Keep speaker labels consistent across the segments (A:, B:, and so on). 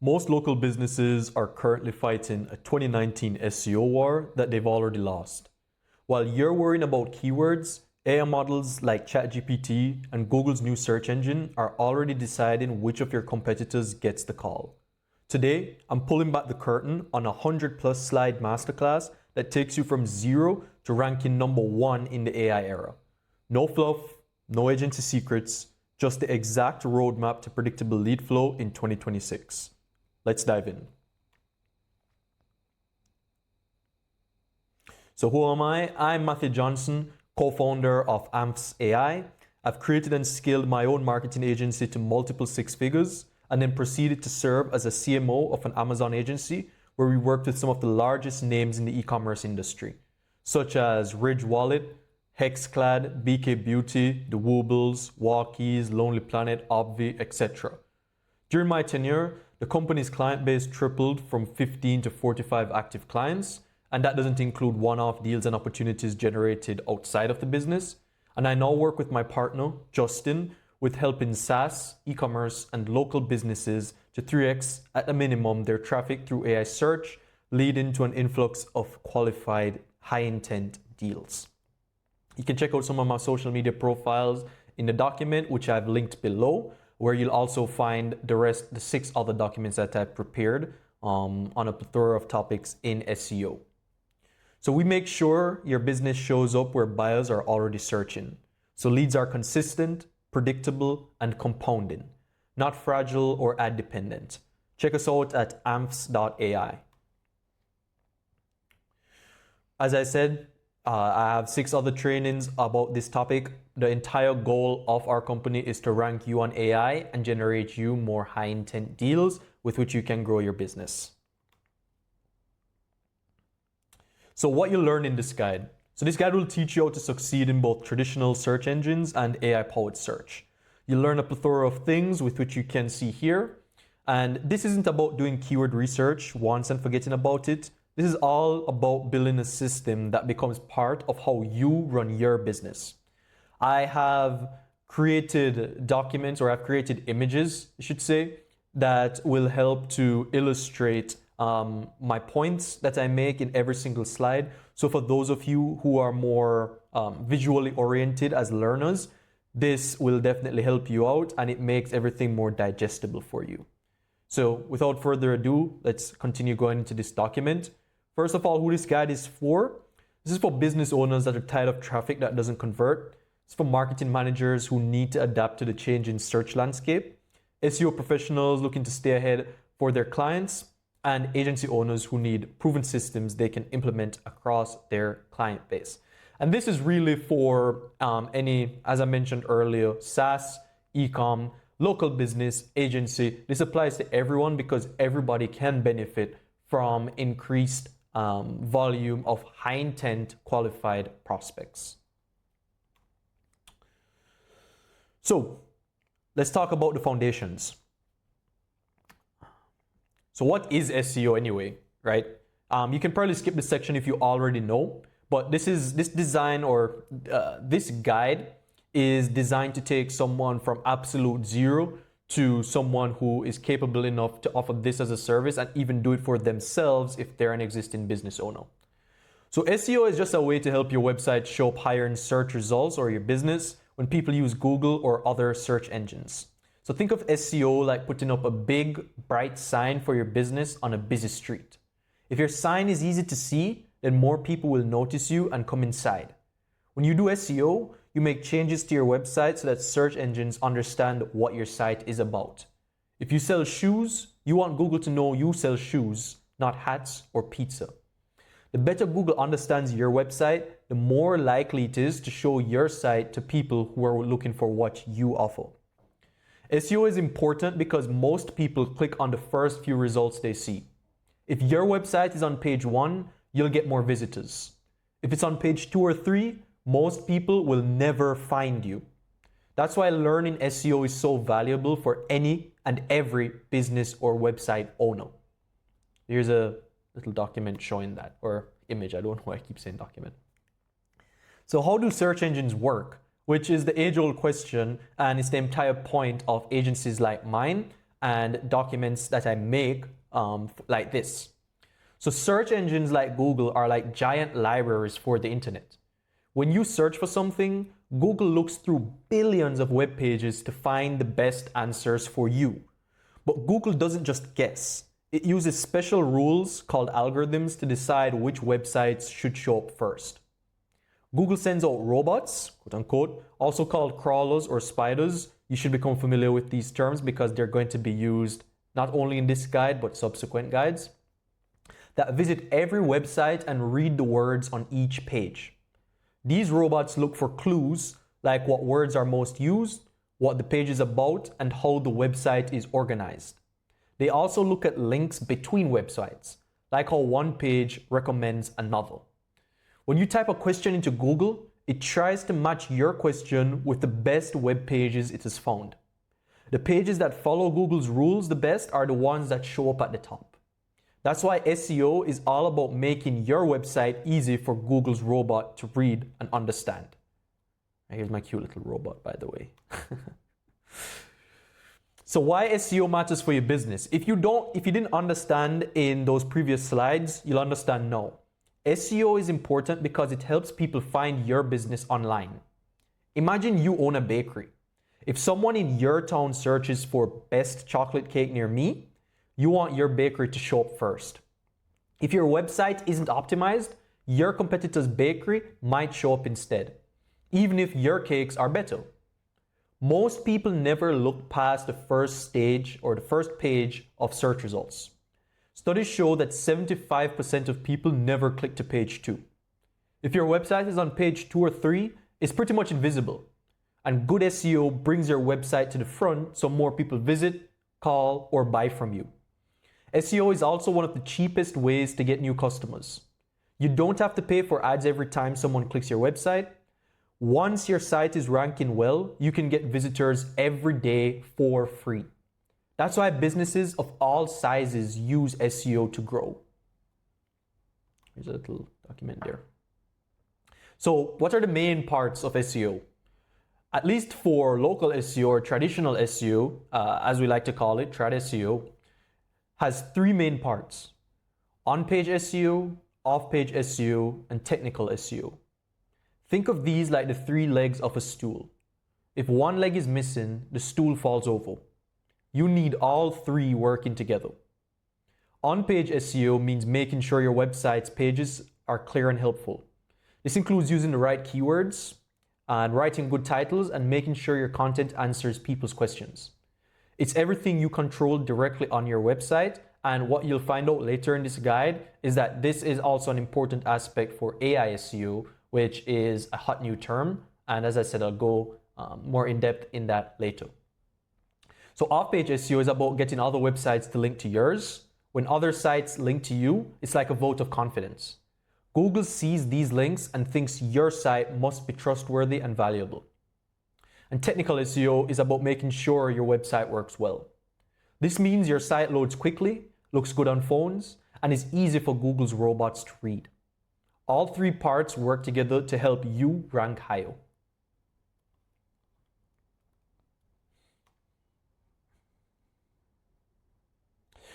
A: Most local businesses are currently fighting a 2019 SEO war that they've already lost. While you're worrying about keywords, AI models like ChatGPT and Google's new search engine are already deciding which of your competitors gets the call. Today, I'm pulling back the curtain on a 100+ slide masterclass that takes you from zero to ranking #1 in the AI era. No fluff, no agency secrets, just the exact roadmap to predictable lead flow in 2026. Let's dive in. So who am I? I'm Matthew Johnson, co-founder of AMPS AI. I've created and scaled my own marketing agency to multiple six figures and then proceeded to serve as a CMO of an Amazon agency where we worked with some of the largest names in the e-commerce industry, such as Ridge Wallet, Hexclad, BK Beauty, The Woobles, Walkies, Lonely Planet, Obvi, etc. During my tenure, the company's client base tripled from 15 to 45 active clients, and that doesn't include one-off deals and opportunities generated outside of the business. And I now work with my partner, Justin, with helping SaaS, e-commerce, and local businesses to 3x at a minimum their traffic through AI search, leading to an influx of qualified, high-intent deals. You can check out some of my social media profiles in the document, which I've linked below, where you'll also find the 6 other documents that I've prepared on a plethora of topics in SEO. So we make sure your business shows up where buyers are already searching. So leads are consistent, predictable, and compounding, not fragile or ad dependent. Check us out at amps.ai. As I said, I have 6 other trainings about this topic. The entire goal of our company is to rank you on AI and generate you more high intent deals with which you can grow your business. So what you learn in this guide. So this guide will teach you how to succeed in both traditional search engines and AI-powered search. You'll learn a plethora of things with which you can see here. And this isn't about doing keyword research once and forgetting about it. This is all about building a system that becomes part of how you run your business. I have created documents, or I've created images, I should say, that will help to illustrate my points that I make in every single slide. So for those of you who are more visually oriented as learners, this will definitely help you out and it makes everything more digestible for you. So without further ado, let's continue going into this document. First of all, who this guide is for. This is for business owners that are tired of traffic that doesn't convert. It's for marketing managers who need to adapt to the change in search landscape, SEO professionals looking to stay ahead for their clients, and agency owners who need proven systems they can implement across their client base. And this is really for any, as I mentioned earlier, SaaS, e-com, local business, agency. This applies to everyone because everybody can benefit from increased volume of high intent qualified prospects. So let's talk about the foundations. So what is SEO anyway, right? You can probably skip this section if you already know, but this design or this guide is designed to take someone from absolute zero to someone who is capable enough to offer this as a service and even do it for themselves if they're an existing business owner. So SEO is just a way to help your website show up higher in search results or your business when people use Google or other search engines. So think of SEO like putting up a big, bright sign for your business on a busy street. If your sign is easy to see, then more people will notice you and come inside. When you do SEO, you make changes to your website so that search engines understand what your site is about. If you sell shoes, you want Google to know you sell shoes, not hats or pizza. The better Google understands your website, the more likely it is to show your site to people who are looking for what you offer. SEO is important because most people click on the first few results they see. If your website is on page 1, you'll get more visitors. If it's on page 2 or 3, most people will never find you. That's why learning SEO is so valuable for any and every business or website owner. Here's a little document showing that, or image. I don't know why I keep saying document. So how do search engines work? Which is the age-old question, and it's the entire point of agencies like mine and documents that I make like this. So search engines like Google are like giant libraries for the internet. When you search for something, Google looks through billions of web pages to find the best answers for you. But Google doesn't just guess. It uses special rules called algorithms to decide which websites should show up first. Google sends out robots, quote unquote, also called crawlers or spiders. You should become familiar with these terms because they're going to be used not only in this guide, but subsequent guides, that visit every website and read the words on each page. These robots look for clues like what words are most used, what the page is about, and how the website is organized. They also look at links between websites, like how one page recommends another. When you type a question into Google, it tries to match your question with the best web pages it has found. The pages that follow Google's rules the best are the ones that show up at the top. That's why SEO is all about making your website easy for Google's robot to read and understand. Here's my cute little robot, by the way. So why SEO matters for your business? If you didn't understand in those previous slides, you'll understand now. SEO is important because it helps people find your business online. Imagine you own a bakery. If someone in your town searches for best chocolate cake near me, you want your bakery to show up first. If your website isn't optimized, your competitor's bakery might show up instead, even if your cakes are better. Most people never look past the first stage or the first page of search results. Studies show that 75% of people never click to page 2. If your website is on page 2 or 3, it's pretty much invisible. And good SEO brings your website to the front so more people visit, call, or buy from you. SEO is also one of the cheapest ways to get new customers. You don't have to pay for ads every time someone clicks your website. Once your site is ranking well, you can get visitors every day for free. That's why businesses of all sizes use SEO to grow. Here's a little document there. So what are the main parts of SEO? At least for local SEO or traditional SEO, as we like to call it, trad SEO, has 3 main parts: on-page SEO, off-page SEO, and technical SEO. Think of these like the 3 legs of a stool. If one leg is missing, the stool falls over. You need all 3 working together. On-page SEO means making sure your website's pages are clear and helpful. This includes using the right keywords and writing good titles and making sure your content answers people's questions. It's everything you control directly on your website, and what you'll find out later in this guide is that this is also an important aspect for AI SEO, which is a hot new term, and as I said, I'll go more in depth in that later. So off-page SEO is about getting other websites to link to yours. When other sites link to you, it's like a vote of confidence. Google sees these links and thinks your site must be trustworthy and valuable. And technical SEO is about making sure your website works well. This means your site loads quickly, looks good on phones, and is easy for Google's robots to read. All 3 parts work together to help you rank higher.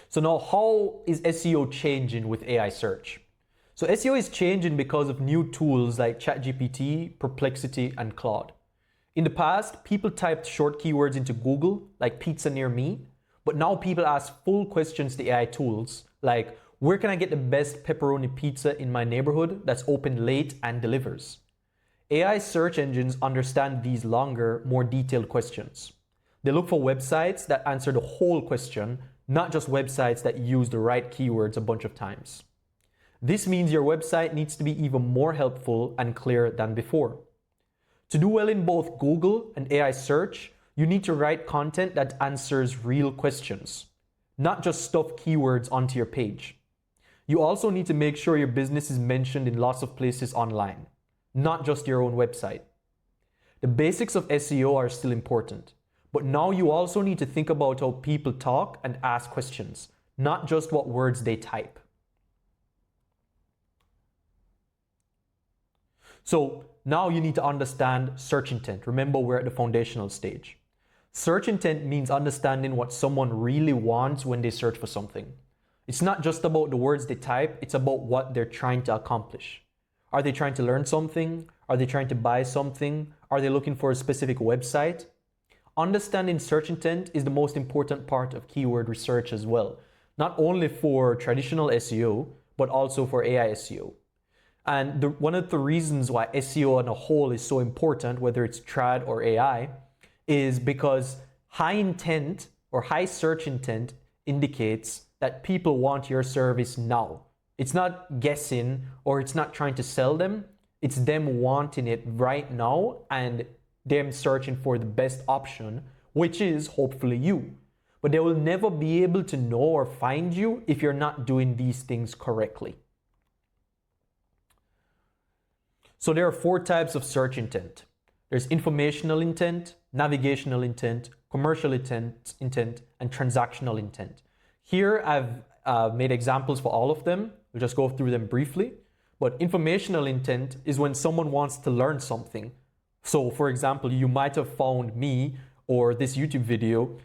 A: So now, how is SEO changing with AI search? So SEO is changing because of new tools like ChatGPT, Perplexity, and Claude. In the past, people typed short keywords into Google, like pizza near me, but now people ask full questions to AI tools, like where can I get the best pepperoni pizza in my neighborhood that's open late and delivers? AI search engines understand these longer, more detailed questions. They look for websites that answer the whole question, not just websites that use the right keywords a bunch of times. This means your website needs to be even more helpful and clear than before. To do well in both Google and AI search, you need to write content that answers real questions, not just stuff keywords onto your page. You also need to make sure your business is mentioned in lots of places online, not just your own website. The basics of SEO are still important, but now you also need to think about how people talk and ask questions, not just what words they type. So now you need to understand search intent. Remember, we're at the foundational stage. Search intent means understanding what someone really wants when they search for something. It's not just about the words they type, it's about what they're trying to accomplish. Are they trying to learn something? Are they trying to buy something? Are they looking for a specific website? Understanding search intent is the most important part of keyword research as well, not only for traditional SEO, but also for AI SEO. And one of the reasons why SEO on a whole is so important, whether it's trad or AI, is because high intent or high search intent indicates that people want your service now. It's not guessing or it's not trying to sell them. It's them wanting it right now and them searching for the best option, which is hopefully you. But they will never be able to know or find you if you're not doing these things correctly. So there are 4 types of search intent. There's informational intent, navigational intent, commercial intent, and transactional intent. Here I've made examples for all of them. We'll just go through them briefly. But informational intent is when someone wants to learn something. So for example, you might have found me or this YouTube video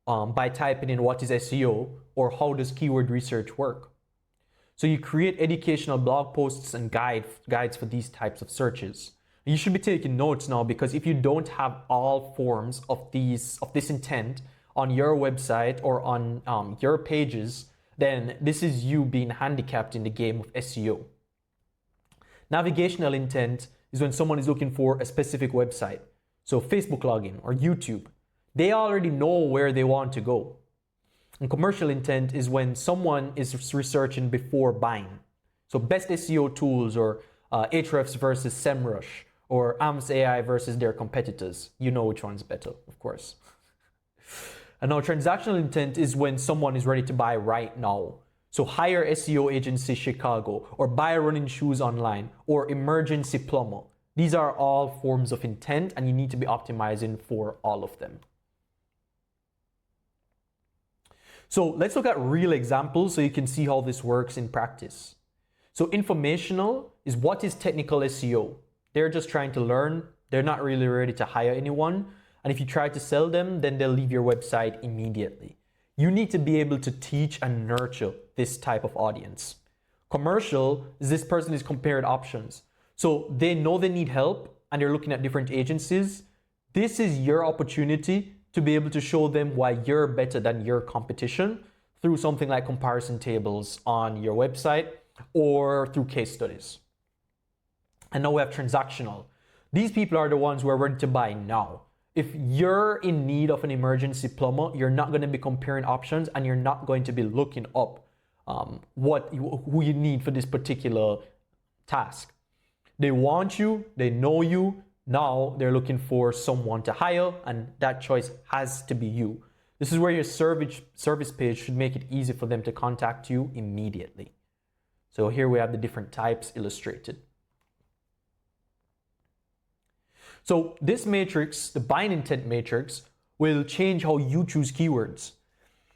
A: by typing in what is SEO or how does keyword research work. So you create educational blog posts and guides for these types of searches. You should be taking notes now, because if you don't have all forms of this intent on your website or on your pages, then this is you being handicapped in the game of SEO. Navigational intent is when someone is looking for a specific website. So Facebook login or YouTube. They already know where they want to go. And commercial intent is when someone is researching before buying. So best SEO tools, or Ahrefs versus SEMrush, or AMS AI versus their competitors. You know which one's better, of course. And now transactional intent is when someone is ready to buy right now. So hire SEO agency Chicago, or buy running shoes online, or emergency plumber. These are all forms of intent, and you need to be optimizing for all of them. So let's look at real examples so you can see how this works in practice. So informational is what is technical SEO. They're just trying to learn. They're not really ready to hire anyone. And if you try to sell them, then they'll leave your website immediately. You need to be able to teach and nurture this type of audience. Commercial is this person is compared options. So they know they need help and they're looking at different agencies. This is your opportunity to be able to show them why you're better than your competition through something like comparison tables on your website or through case studies. And now we have transactional. These people are the ones who are ready to buy now. If you're in need of an emergency plumber, you're not going to be comparing options and you're not going to be looking up who you need for this particular task. They want you, they know you, now they're looking for someone to hire, and that choice has to be you. This is where your service page should make it easy for them to contact you immediately. So here we have the different types illustrated. So this matrix, the buying intent matrix, will change how you choose keywords.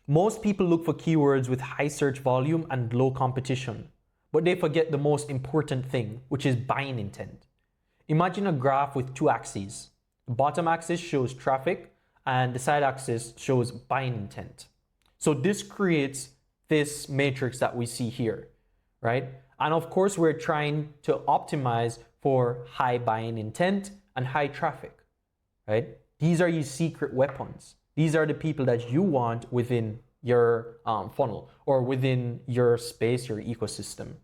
A: Most people look for keywords with high search volume and low competition, but they forget the most important thing, which is buying intent. Imagine a graph with 2 axes. The bottom axis shows traffic and the side axis shows buying intent. So this creates this matrix that we see here, right? And of course, we're trying to optimize for high buying intent and high traffic, right? These are your secret weapons. These are the people that you want within your funnel or within your space, your ecosystem.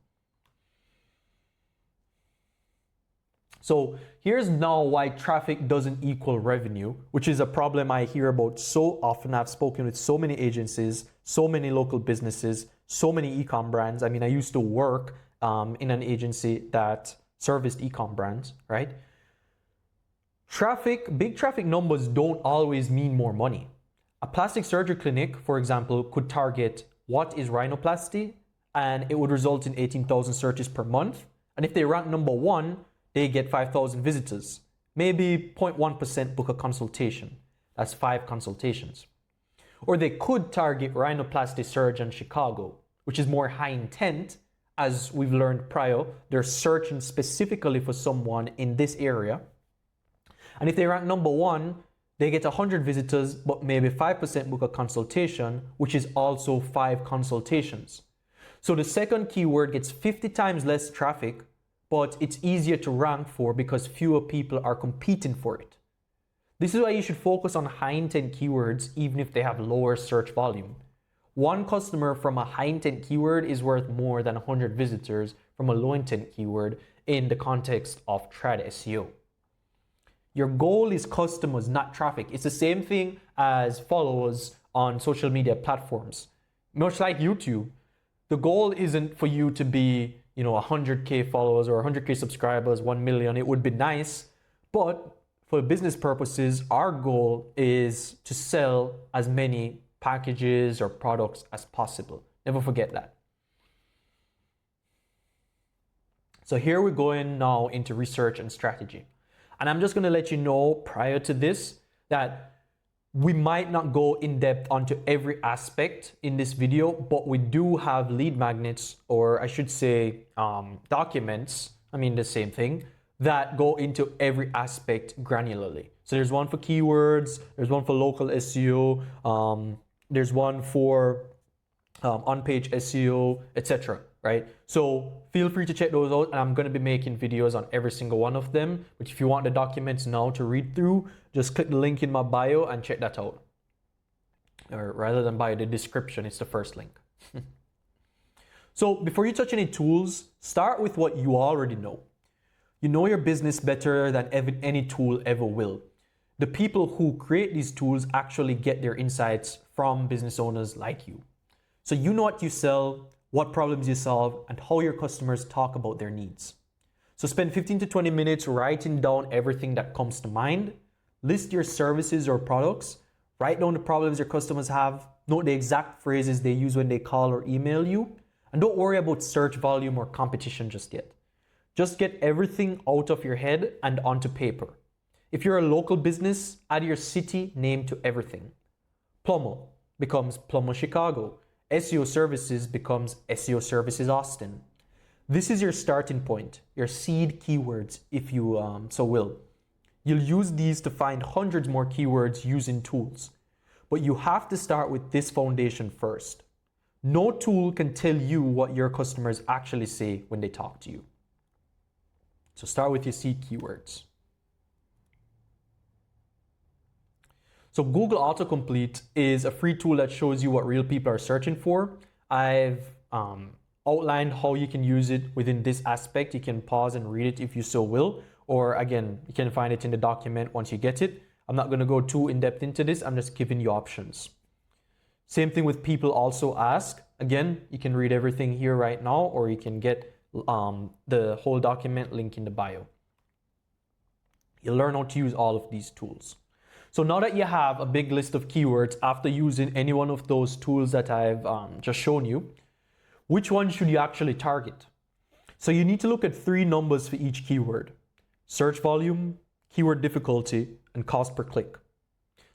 A: So here's now why traffic doesn't equal revenue, which is a problem I hear about so often. I've spoken with so many agencies, so many local businesses, so many e-com brands. I mean, I used to work in an agency that serviced e-com brands, right? Big traffic numbers don't always mean more money. A plastic surgery clinic, for example, could target what is rhinoplasty, and it would result in 18,000 searches per month. And if they rank number 1, they get 5,000 visitors. Maybe 0.1% book a consultation. That's 5 consultations. Or they could target rhinoplasty surgeon Chicago, which is more high intent. As we've learned prior, they're searching specifically for someone in this area. And if they rank number 1, They get 100 visitors, but maybe 5% book a consultation, which is also 5 consultations. So the second keyword gets 50 times less traffic, but it's easier to rank for because fewer people are competing for it. This is why you should focus on high intent keywords even if they have lower search volume. One customer from a high intent keyword is worth more than 100 visitors from a low intent keyword in the context of trad SEO. Your goal is customers, not traffic. It's the same thing as followers on social media platforms. Much like YouTube, the goal isn't for you to be, 100K followers or 100K subscribers, 1 million. It would be nice, but for business purposes, our goal is to sell as many packages or products as possible. Never forget that. So here we're going now into research and strategy. And I'm just going to let you know prior to this that we might not go in depth onto every aspect in this video, but we do have lead magnets, or I should say documents, the same thing, that go into every aspect granularly. So there's one for keywords, there's one for local SEO, there's one for on-page SEO, etc. Right? So feel free to check those out, and I'm going to be making videos on every single one of them. But if you want the documents now to read through, just click the link in my bio and check that out. Or rather than bio, the description, it's the first link. So before you touch any tools, start with what you already know. You know your business better than any tool ever will. The people who create these tools actually get their insights from business owners like you. So you know what you sell, what problems you solve, and how your customers talk about their needs. So spend 15 to 20 minutes writing down everything that comes to mind. List your services or products. Write down the problems your customers have. Note the exact phrases they use when they call or email you. And don't worry about search volume or competition just yet. Just get everything out of your head and onto paper. If you're a local business, add your city name to everything. Plumber becomes Plumber Chicago. SEO Services becomes SEO Services Austin. This is your starting point, your seed keywords, if you so will. You'll use these to find hundreds more keywords using tools. But you have to start with this foundation first. No tool can tell you what your customers actually say when they talk to you. So start with your seed keywords. So Google Autocomplete is a free tool that shows you what real people are searching for. I've outlined how you can use it within this aspect. You can pause and read it if you so will, or again, you can find it in the document once you get it. I'm not going to go too in depth into this. I'm just giving you options. Same thing with people also ask. Again, you can read everything here right now, or you can get the whole document link in the bio. You'll learn how to use all of these tools. So now that you have a big list of keywords after using any one of those tools that I've just shown you, which one should you actually target? So you need to look at 3 numbers for each keyword: search volume, keyword difficulty, and cost per click.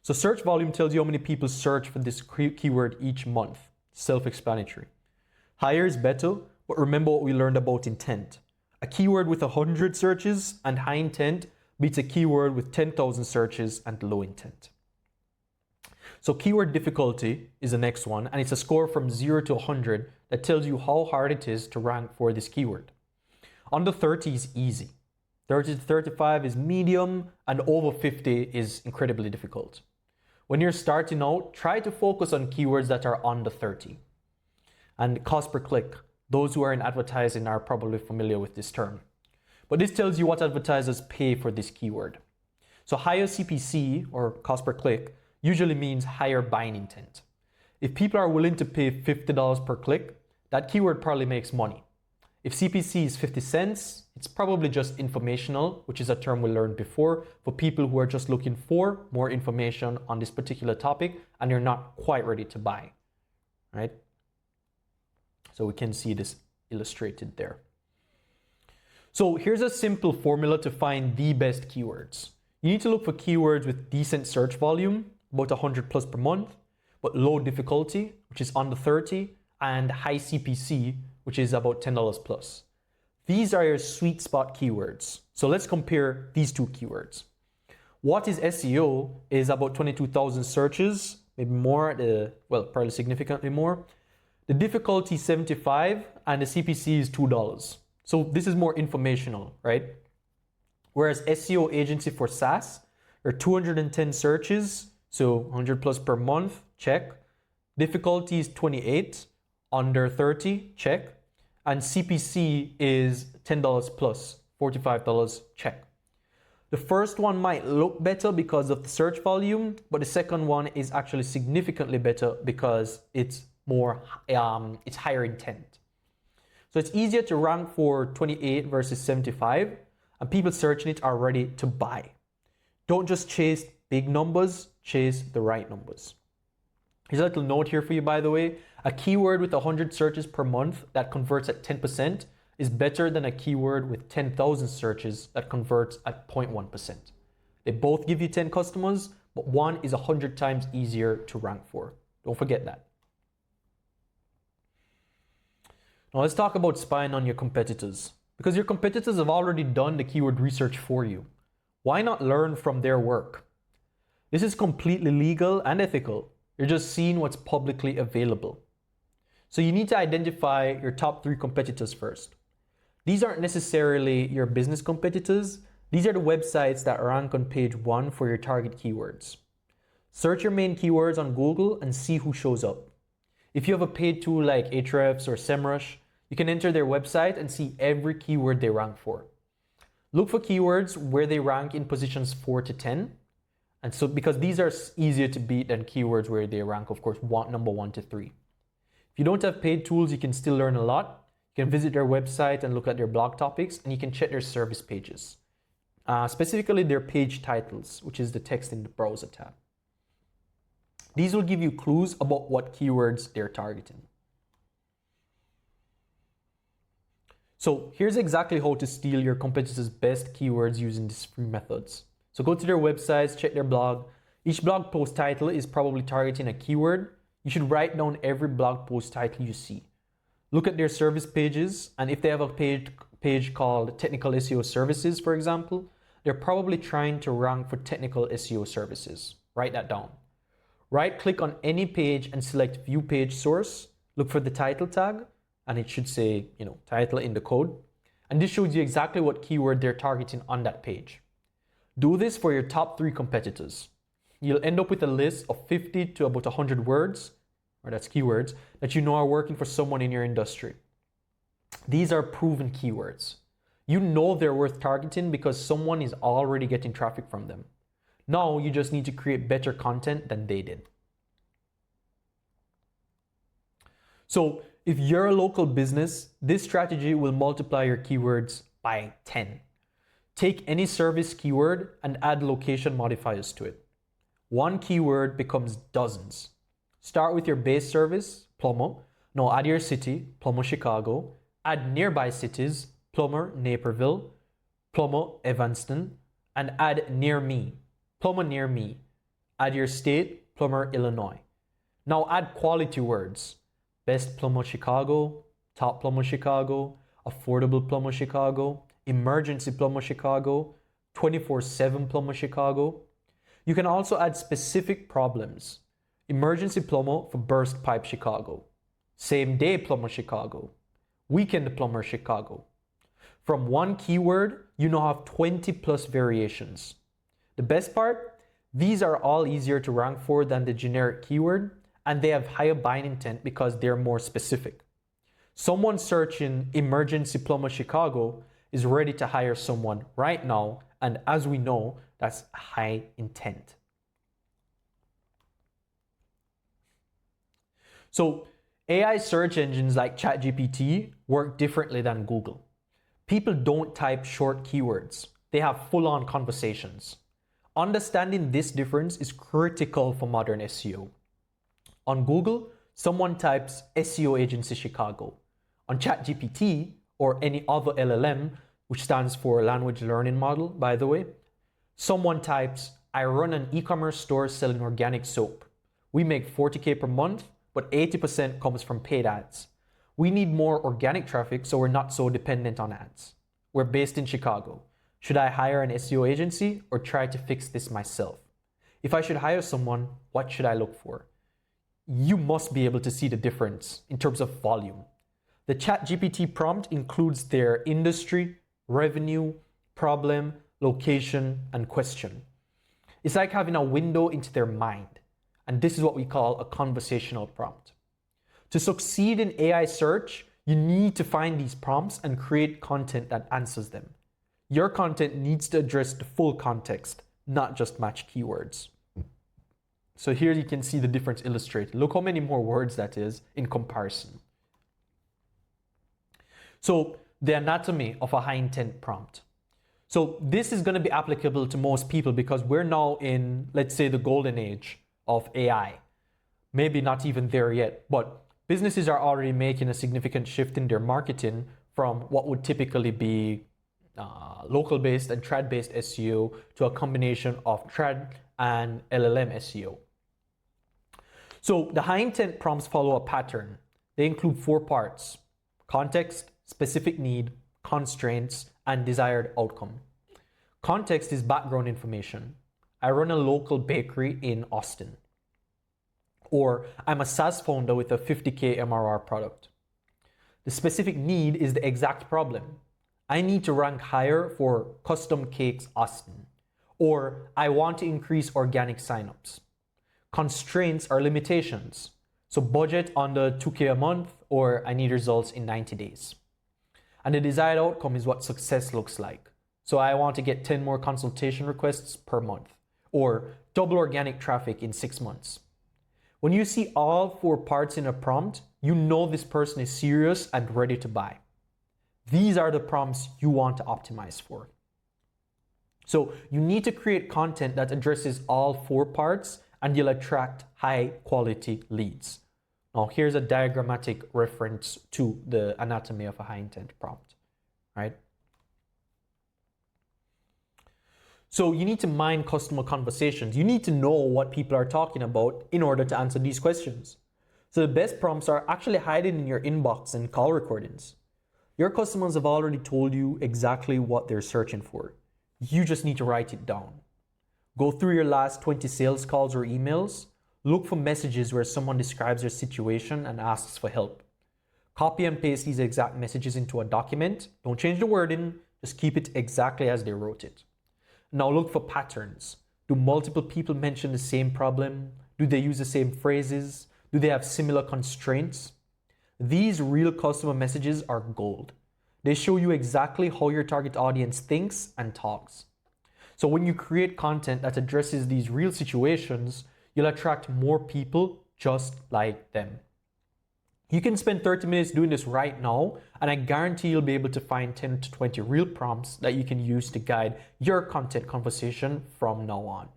A: So search volume tells you how many people search for this keyword each month. Self-explanatory. Higher is better, but remember what we learned about intent. A keyword with 100 searches and high intent beats a keyword with 10,000 searches and low intent. So keyword difficulty is the next one, and it's a score from 0 to 100 that tells you how hard it is to rank for this keyword. Under 30 is easy. 30 to 35 is medium, and over 50 is incredibly difficult. When you're starting out, try to focus on keywords that are under 30. And cost per click. Those who are in advertising are probably familiar with this term. But this tells you what advertisers pay for this keyword. So higher CPC, or cost per click, usually means higher buying intent. If people are willing to pay $50 per click, that keyword probably makes money. If CPC is 50 cents, it's probably just informational, which is a term we learned before, for people who are just looking for more information on this particular topic and they're not quite ready to buy, right? So we can see this illustrated there. So here's a simple formula to find the best keywords. You need to look for keywords with decent search volume, about 100 plus per month, but low difficulty, which is under 30, and high CPC, which is about $10 plus. These are your sweet spot keywords. So let's compare these 2 keywords. What is SEO is about 22,000 searches, maybe more, well, probably significantly more. The difficulty is 75 and the CPC is $2. So this is more informational, right? Whereas SEO agency for SaaS, there are 210 searches, so 100 plus per month, check. Difficulty is 28, under 30, check. And CPC is $10 plus, $45, check. The first one might look better because of the search volume, but the second one is actually significantly better because it's more, it's higher intent. So it's easier to rank for 28 versus 75, and people searching it are ready to buy. Don't just chase big numbers, chase the right numbers. Here's a little note here for you, by the way. A keyword with 100 searches per month that converts at 10% is better than a keyword with 10,000 searches that converts at 0.1%. They both give you 10 customers, but one is 100 times easier to rank for. Don't forget that. Now let's talk about spying on your competitors. Because your competitors have already done the keyword research for you. Why not learn from their work? This is completely legal and ethical. You're just seeing what's publicly available. So you need to identify your top 3 competitors first. These aren't necessarily your business competitors. These are the websites that rank on page 1 for your target keywords. Search your main keywords on Google and see who shows up. If you have a paid tool like Ahrefs or SEMrush, you can enter their website and see every keyword they rank for. Look for keywords where they rank in positions 4 to 10. And so because these are easier to beat than keywords where they rank, of course, number 1 to 3. If you don't have paid tools, you can still learn a lot. You can visit their website and look at their blog topics, and you can check their service pages. Specifically their page titles, which is the text in the browser tab. These will give you clues about what keywords they're targeting. So here's exactly how to steal your competitors' best keywords using these free methods. So go to their websites, check their blog. Each blog post title is probably targeting a keyword. You should write down every blog post title you see. Look at their service pages, and if they have a page called Technical SEO Services, for example, they're probably trying to rank for technical SEO services. Write that down. Right-click on any page and select View Page Source. Look for the title tag, and it should say, title in the code. And this shows you exactly what keyword they're targeting on that page. Do this for your top 3 competitors. You'll end up with a list of 50 to about 100 words, or that's keywords, that you know are working for someone in your industry. These are proven keywords. You know they're worth targeting because someone is already getting traffic from them. Now you just need to create better content than they did. So if you're a local business, this strategy will multiply your keywords by 10. Take any service keyword and add location modifiers to it. One keyword becomes dozens. Start with your base service, plumber. Now add your city, plumber Chicago. Add nearby cities, plumber Naperville, plumber Evanston, and add near me, plumber near me. Add your state, plumber Illinois. Now add quality words. Best plumber Chicago, top plumber Chicago, affordable plumber Chicago, emergency plumber Chicago, 24/7 plumber Chicago. You can also add specific problems. Emergency plumber for burst pipe Chicago, same day plumber Chicago, weekend plumber Chicago. From one keyword, you now have 20 plus variations. The best part, these are all easier to rank for than the generic keyword, and they have higher buying intent because they're more specific. Someone searching emergency plumber Chicago is ready to hire someone right now, and as we know, that's high intent. So AI search engines like ChatGPT work differently than Google. People don't type short keywords. They have full-on conversations. Understanding this difference is critical for modern SEO. On Google, someone types SEO Agency Chicago. On ChatGPT, or any other LLM, which stands for Language Learning Model, by the way, someone types, I run an e-commerce store selling organic soap. We make 40K per month, but 80% comes from paid ads. We need more organic traffic, so we're not so dependent on ads. We're based in Chicago. Should I hire an SEO agency or try to fix this myself? If I should hire someone, what should I look for? You must be able to see the difference in terms of volume. The ChatGPT prompt includes their industry, revenue, problem, location, and question. It's like having a window into their mind, and this is what we call a conversational prompt. To succeed in AI search, you need to find these prompts and create content that answers them. Your content needs to address the full context, not just match keywords. So here you can see the difference illustrated. Look how many more words that is in comparison. So the anatomy of a high intent prompt. So this is going to be applicable to most people because we're now in, let's say, the golden age of AI. Maybe not even there yet, but businesses are already making a significant shift in their marketing from what would typically be local-based and trad-based SEO to a combination of trad and LLM SEO. So the high intent prompts follow a pattern. They include 4 parts: context, specific need, constraints, and desired outcome. Context is background information. I run a local bakery in Austin. Or I'm a SaaS founder with a 50K MRR product. The specific need is the exact problem. I need to rank higher for custom cakes Austin. Or I want to increase organic signups. Constraints are limitations. So budget under 2K a month, or I need results in 90 days. And the desired outcome is what success looks like. So I want to get 10 more consultation requests per month, or double organic traffic in 6 months. When you see all 4 parts in a prompt, you know this person is serious and ready to buy. These are the prompts you want to optimize for. So you need to create content that addresses all 4 parts and you'll attract high quality leads. Now here's a diagrammatic reference to the anatomy of a high intent prompt, right? So you need to mine customer conversations. You need to know what people are talking about in order to answer these questions. So the best prompts are actually hiding in your inbox and call recordings. Your customers have already told you exactly what they're searching for. You just need to write it down. Go through your last 20 sales calls or emails. Look for messages where someone describes their situation and asks for help. Copy and paste these exact messages into a document. Don't change the wording, just keep it exactly as they wrote it. Now look for patterns. Do multiple people mention the same problem? Do they use the same phrases? Do they have similar constraints? These real customer messages are gold. They show you exactly how your target audience thinks and talks. So when you create content that addresses these real situations, you'll attract more people just like them. You can spend 30 minutes doing this right now, and I guarantee you'll be able to find 10 to 20 real prompts that you can use to guide your content conversation from now on.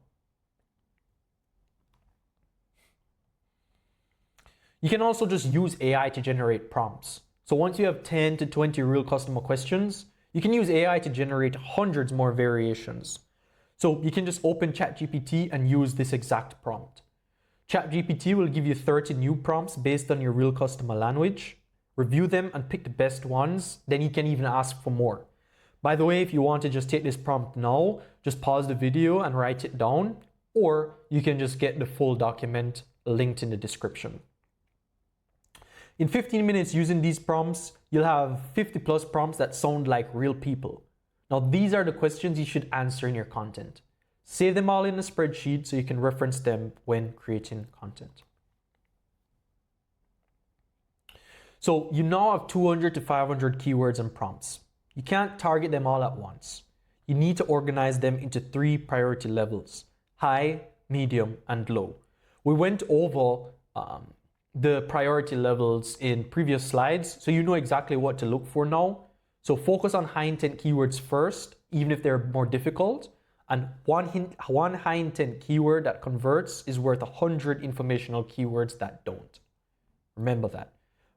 A: You can also just use AI to generate prompts. So once you have 10 to 20 real customer questions, you can use AI to generate hundreds more variations. So you can just open ChatGPT and use this exact prompt. ChatGPT will give you 30 new prompts based on your real customer language. Review them and pick the best ones. Then you can even ask for more. By the way, if you want to just take this prompt now, just pause the video and write it down, or you can just get the full document linked in the description. In 15 minutes using these prompts, you'll have 50 plus prompts that sound like real people. Now, these are the questions you should answer in your content. Save them all in a spreadsheet so you can reference them when creating content. So you now have 200 to 500 keywords and prompts. You can't target them all at once. You need to organize them into 3 priority levels: high, medium, and low. We went over the priority levels in previous slides, so you know exactly what to look for now. So focus on high intent keywords first, even if they're more difficult. And one high intent keyword that converts is worth 100 informational keywords that don't. Remember that.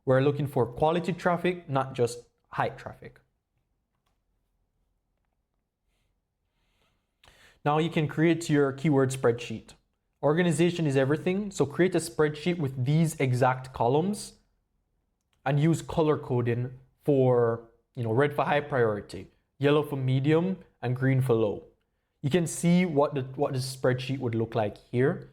A: We're looking for quality traffic, not just high traffic. Now you can create your keyword spreadsheet. Organization is everything, so create a spreadsheet with these exact columns and use color coding for red for high priority, yellow for medium, and green for low. You can see what the spreadsheet would look like here.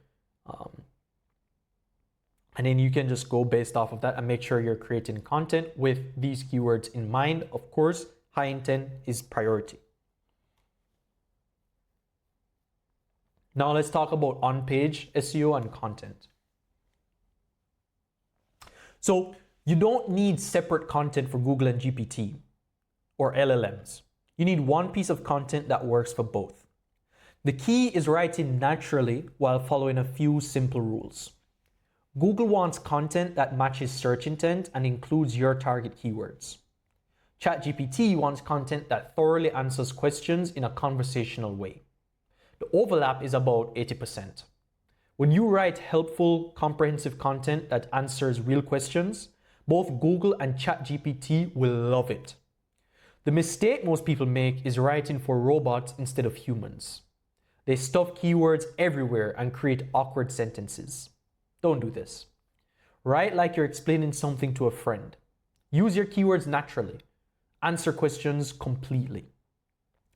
A: And then you can just go based off of that and make sure you're creating content with these keywords in mind. Of course, high intent is priority. Now let's talk about on-page SEO and content. So you don't need separate content for Google and GPT or LLMs. You need one piece of content that works for both. The key is writing naturally while following a few simple rules. Google wants content that matches search intent and includes your target keywords. ChatGPT wants content that thoroughly answers questions in a conversational way. The overlap is about 80%. When you write helpful, comprehensive content that answers real questions, both Google and ChatGPT will love it. The mistake most people make is writing for robots instead of humans. They stuff keywords everywhere and create awkward sentences. Don't do this. Write like you're explaining something to a friend. Use your keywords naturally. Answer questions completely.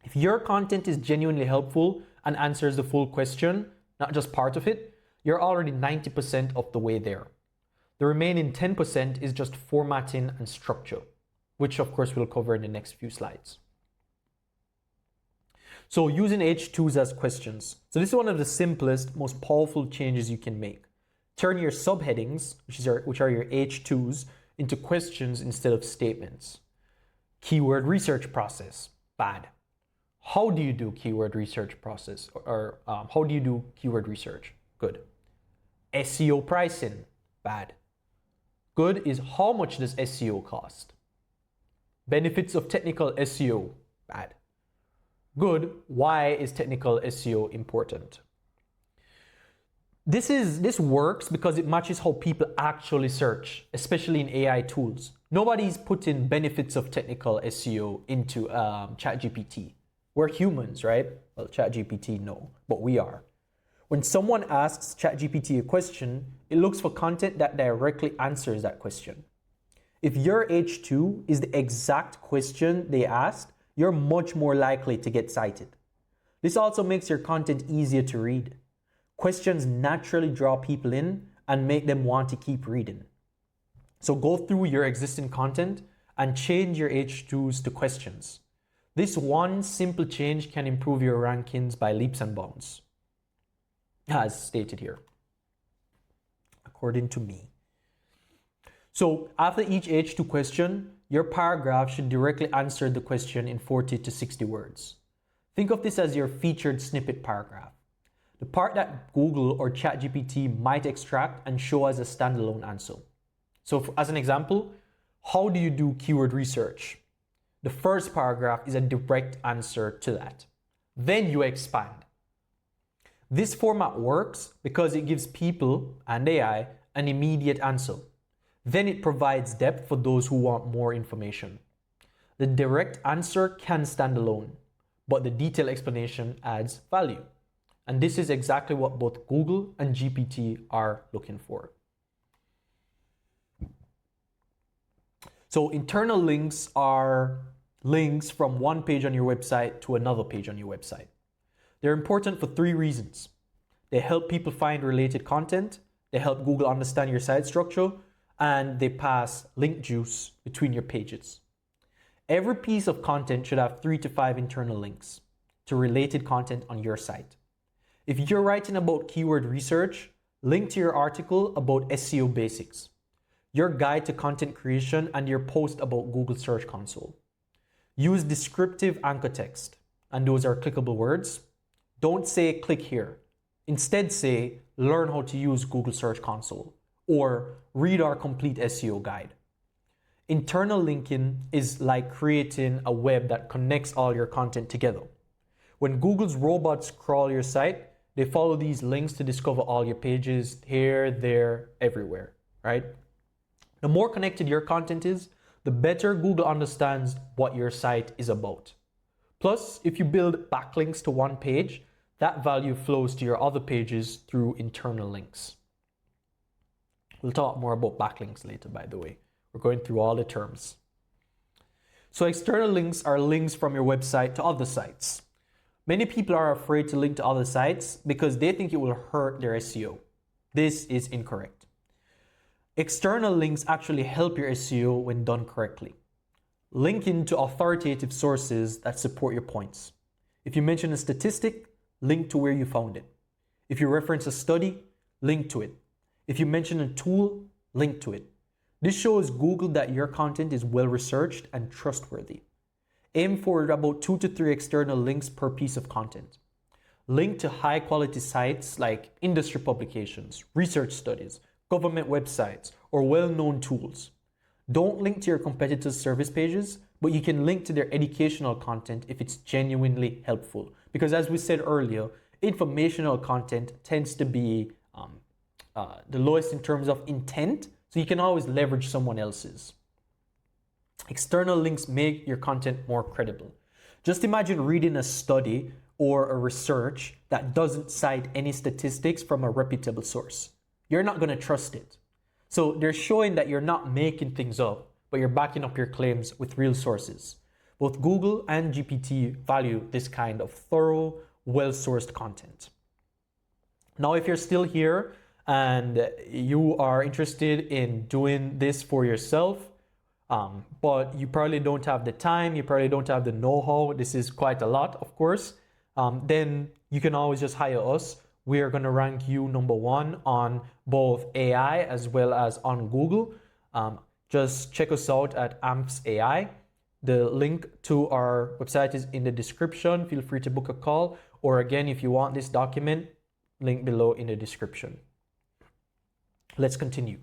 A: If your content is genuinely helpful and answers the full question, not just part of it, you're already 90% of the way there. The remaining 10% is just formatting and structure, which of course we'll cover in the next few slides. So using H2s as questions. So this is one of the simplest, most powerful changes you can make. Turn your subheadings, which are your H2s, into questions instead of statements. Keyword research process, bad. How do you do keyword research process? Or how do you do keyword research? Good. SEO pricing, bad. Good is how much does SEO cost? Benefits of technical SEO, bad. Good, why is technical SEO important? This works because it matches how people actually search, especially in AI tools. Nobody's putting benefits of technical SEO into ChatGPT. We're humans, right? Well, ChatGPT, no, but we are. When someone asks ChatGPT a question, it looks for content that directly answers that question. If your H2 is the exact question they asked, you're much more likely to get cited. This also makes your content easier to read. Questions naturally draw people in and make them want to keep reading. So go through your existing content and change your H2s to questions. This one simple change can improve your rankings by leaps and bounds, as stated here, according to me. So after each H2 question, your paragraph should directly answer the question in 40 to 60 words. Think of this as your featured snippet paragraph, the part that Google or ChatGPT might extract and show as a standalone answer. So as an example, how do you do keyword research? The first paragraph is a direct answer to that. Then you expand. This format works because it gives people and AI an immediate answer. Then it provides depth for those who want more information. The direct answer can stand alone, but the detailed explanation adds value. And this is exactly what both Google and GPT are looking for. So internal links are links from one page on your website to another page on your website. They're important for 3 reasons. They help people find related content, they help Google understand your site structure, and they pass link juice between your pages. Every piece of content should have 3 to 5 internal links to related content on your site. If you're writing about keyword research, link to your article about SEO basics, your guide to content creation, and your post about Google Search Console. Use descriptive anchor text, and those are clickable words. Don't say click here. Instead say learn how to use Google Search Console or read our complete SEO guide. Internal linking is like creating a web that connects all your content together. When Google's robots crawl your site, they follow these links to discover all your pages here, there, everywhere, right? The more connected your content is, the better Google understands what your site is about. Plus, if you build backlinks to one page, that value flows to your other pages through internal links. We'll talk more about backlinks later, by the way. We're going through all the terms. So external links are links from your website to other sites. Many people are afraid to link to other sites because they think it will hurt their SEO. This is incorrect. External links actually help your SEO when done correctly. Linking to authoritative sources that support your points. If you mention a statistic, link to where you found it. If you reference a study, link to it. If you mention a tool, link to it. This shows Google that your content is well researched and trustworthy. Aim for about 2 to 3 external links per piece of content. Link to high quality sites like industry publications, research studies, government websites, or well-known tools. Don't link to your competitors' service pages, but you can link to their educational content if it's genuinely helpful. Because as we said earlier, informational content tends to be the lowest in terms of intent, so you can always leverage someone else's. External links make your content more credible. Just imagine reading a study or a research that doesn't cite any statistics from a reputable source. You're not going to trust it. So they're showing that you're not making things up, but you're backing up your claims with real sources. Both Google and GPT value this kind of thorough, well-sourced content. Now, if you're still here and you are interested in doing this for yourself, but you probably don't have the time, you probably don't have the know-how, this is quite a lot, of course, then you can always just hire us. We are going to rank you #1 on both AI as well as on Google. Just check us out at AMPS AI. The link to our website is in the description. Feel free to book a call. Or again, if you want this document, link below in the description. Let's continue.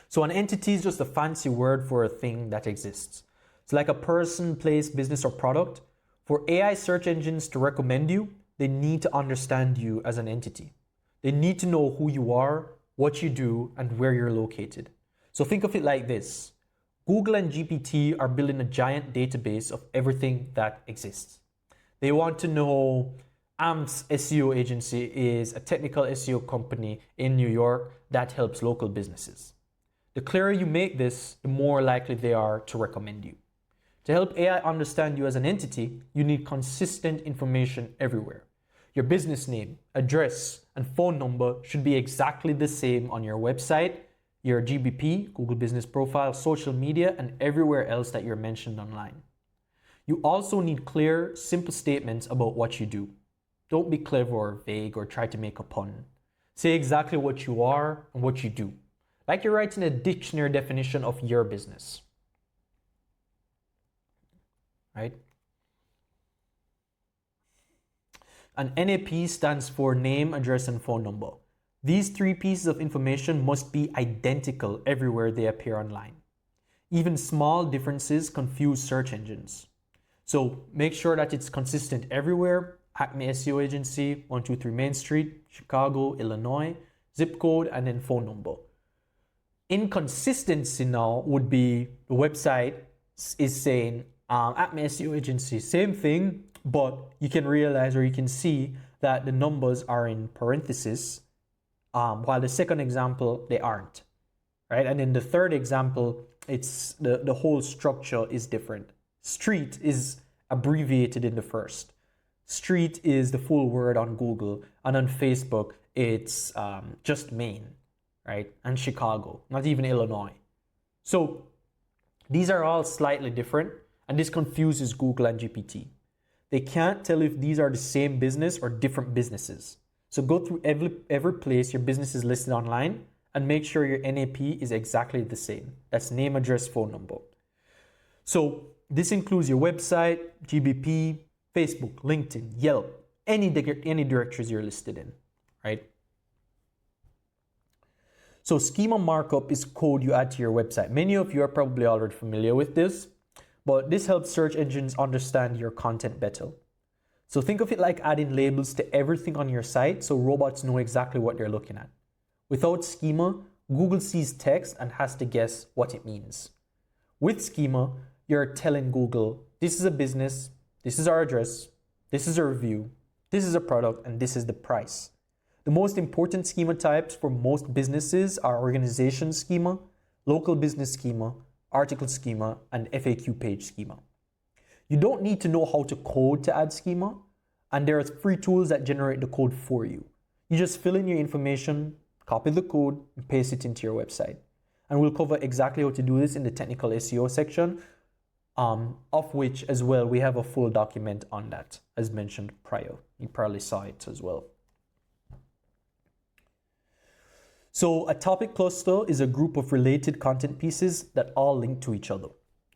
A: So an entity is just a fancy word for a thing that exists. It's like a person, place, business, or product. For AI search engines to recommend you, they need to understand you as an entity. They need to know who you are, what you do, and where you're located. So think of it like this. Google and GPT are building a giant database of everything that exists. They want to know AMPS SEO agency is a technical SEO company in New York that helps local businesses. The clearer you make this, the more likely they are to recommend you. To help AI understand you as an entity, you need consistent information everywhere. Your business name, address, and phone number should be exactly the same on your website, your GBP, Google Business Profile, social media, and everywhere else that you're mentioned online. You also need clear, simple statements about what you do. Don't be clever or vague or try to make a pun. Say exactly what you are and what you do, like you're writing a dictionary definition of your business. Right? An NAP stands for name, address, and phone number. These 3 pieces of information must be identical everywhere they appear online. Even small differences confuse search engines. So make sure that it's consistent everywhere. Acme SEO Agency, 123 Main Street, Chicago, Illinois, zip code, and then phone number. Inconsistency now would be the website is saying Acme SEO Agency, same thing, but you can realize or you can see that the numbers are in parentheses, while the second example, they aren't, right? And in the third example, it's the whole structure is different. Street is abbreviated in the first. Street is the full word on Google, and on Facebook, it's just Maine, right? And Chicago, not even Illinois. So these are all slightly different, and this confuses Google and GPT. They can't tell if these are the same business or different businesses. So go through every place your business is listed online and make sure your NAP is exactly the same. That's name, address, phone number. So this includes your website, GBP, Facebook, LinkedIn, Yelp, any directories you're listed in, right? So schema markup is code you add to your website. Many of you are probably already familiar with this, but this helps search engines understand your content better. So think of it like adding labels to everything on your site so robots know exactly what they're looking at. Without schema, Google sees text and has to guess what it means. With schema, you're telling Google, this is a business, this is our address, this is a review, this is a product, and this is the price. The most important schema types for most businesses are organization schema, local business schema, article schema, and FAQ page schema. You don't need to know how to code to add schema, and there are free tools that generate the code for you. You just fill in your information, copy the code, and paste it into your website. And we'll cover exactly how to do this in the technical SEO section, of which as well we have a full document on that, as mentioned prior. You probably saw it as well. So a topic cluster is a group of related content pieces that all link to each other.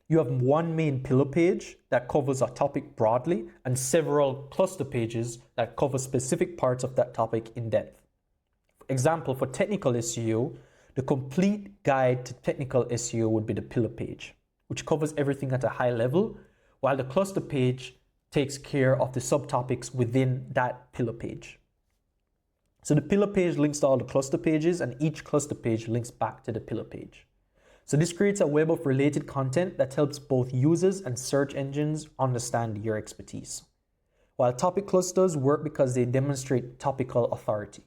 A: You have one main pillar page that covers a topic broadly and several cluster pages that cover specific parts of that topic in depth. For example, for technical SEO, the complete guide to technical SEO would be the pillar page, which covers everything at a high level, while the cluster page takes care of the subtopics within that pillar page. So the pillar page links to all the cluster pages, and each cluster page links back to the pillar page. So this creates a web of related content that helps both users and search engines understand your expertise. While topic clusters work because they demonstrate topical authority.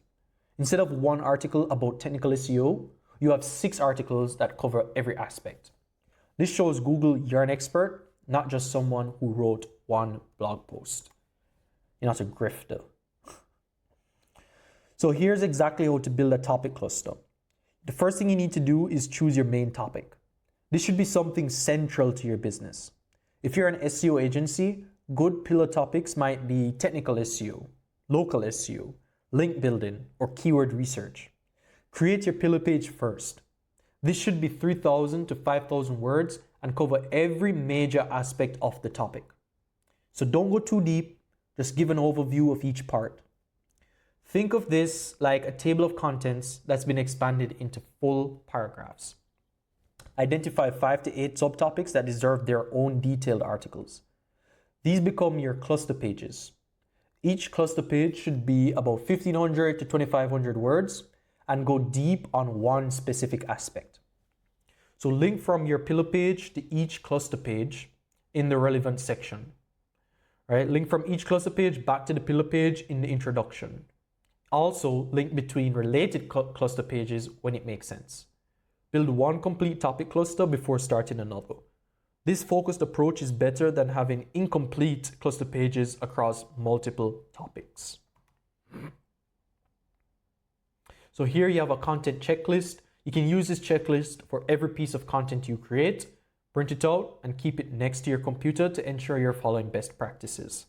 A: Instead of one article about technical SEO, you have 6 articles that cover every aspect. This shows Google you're an expert, not just someone who wrote one blog post. You're not a grifter. So here's exactly how to build a topic cluster. The first thing you need to do is choose your main topic. This should be something central to your business. If you're an SEO agency, good pillar topics might be technical SEO, local SEO, link building, or keyword research. Create your pillar page first. This should be 3,000 to 5,000 words and cover every major aspect of the topic. So don't go too deep, just give an overview of each part. Think of this like a table of contents that's been expanded into full paragraphs. Identify 5 to 8 subtopics that deserve their own detailed articles. These become your cluster pages. Each cluster page should be about 1,500 to 2,500 words and go deep on one specific aspect. So link from your pillar page to each cluster page in the relevant section. Right? Link from each cluster page back to the pillar page in the introduction. Also, link between related cluster pages when it makes sense. Build one complete topic cluster before starting another. This focused approach is better than having incomplete cluster pages across multiple topics. So here you have a content checklist. You can use this checklist for every piece of content you create, print it out, and keep it next to your computer to ensure you're following best practices.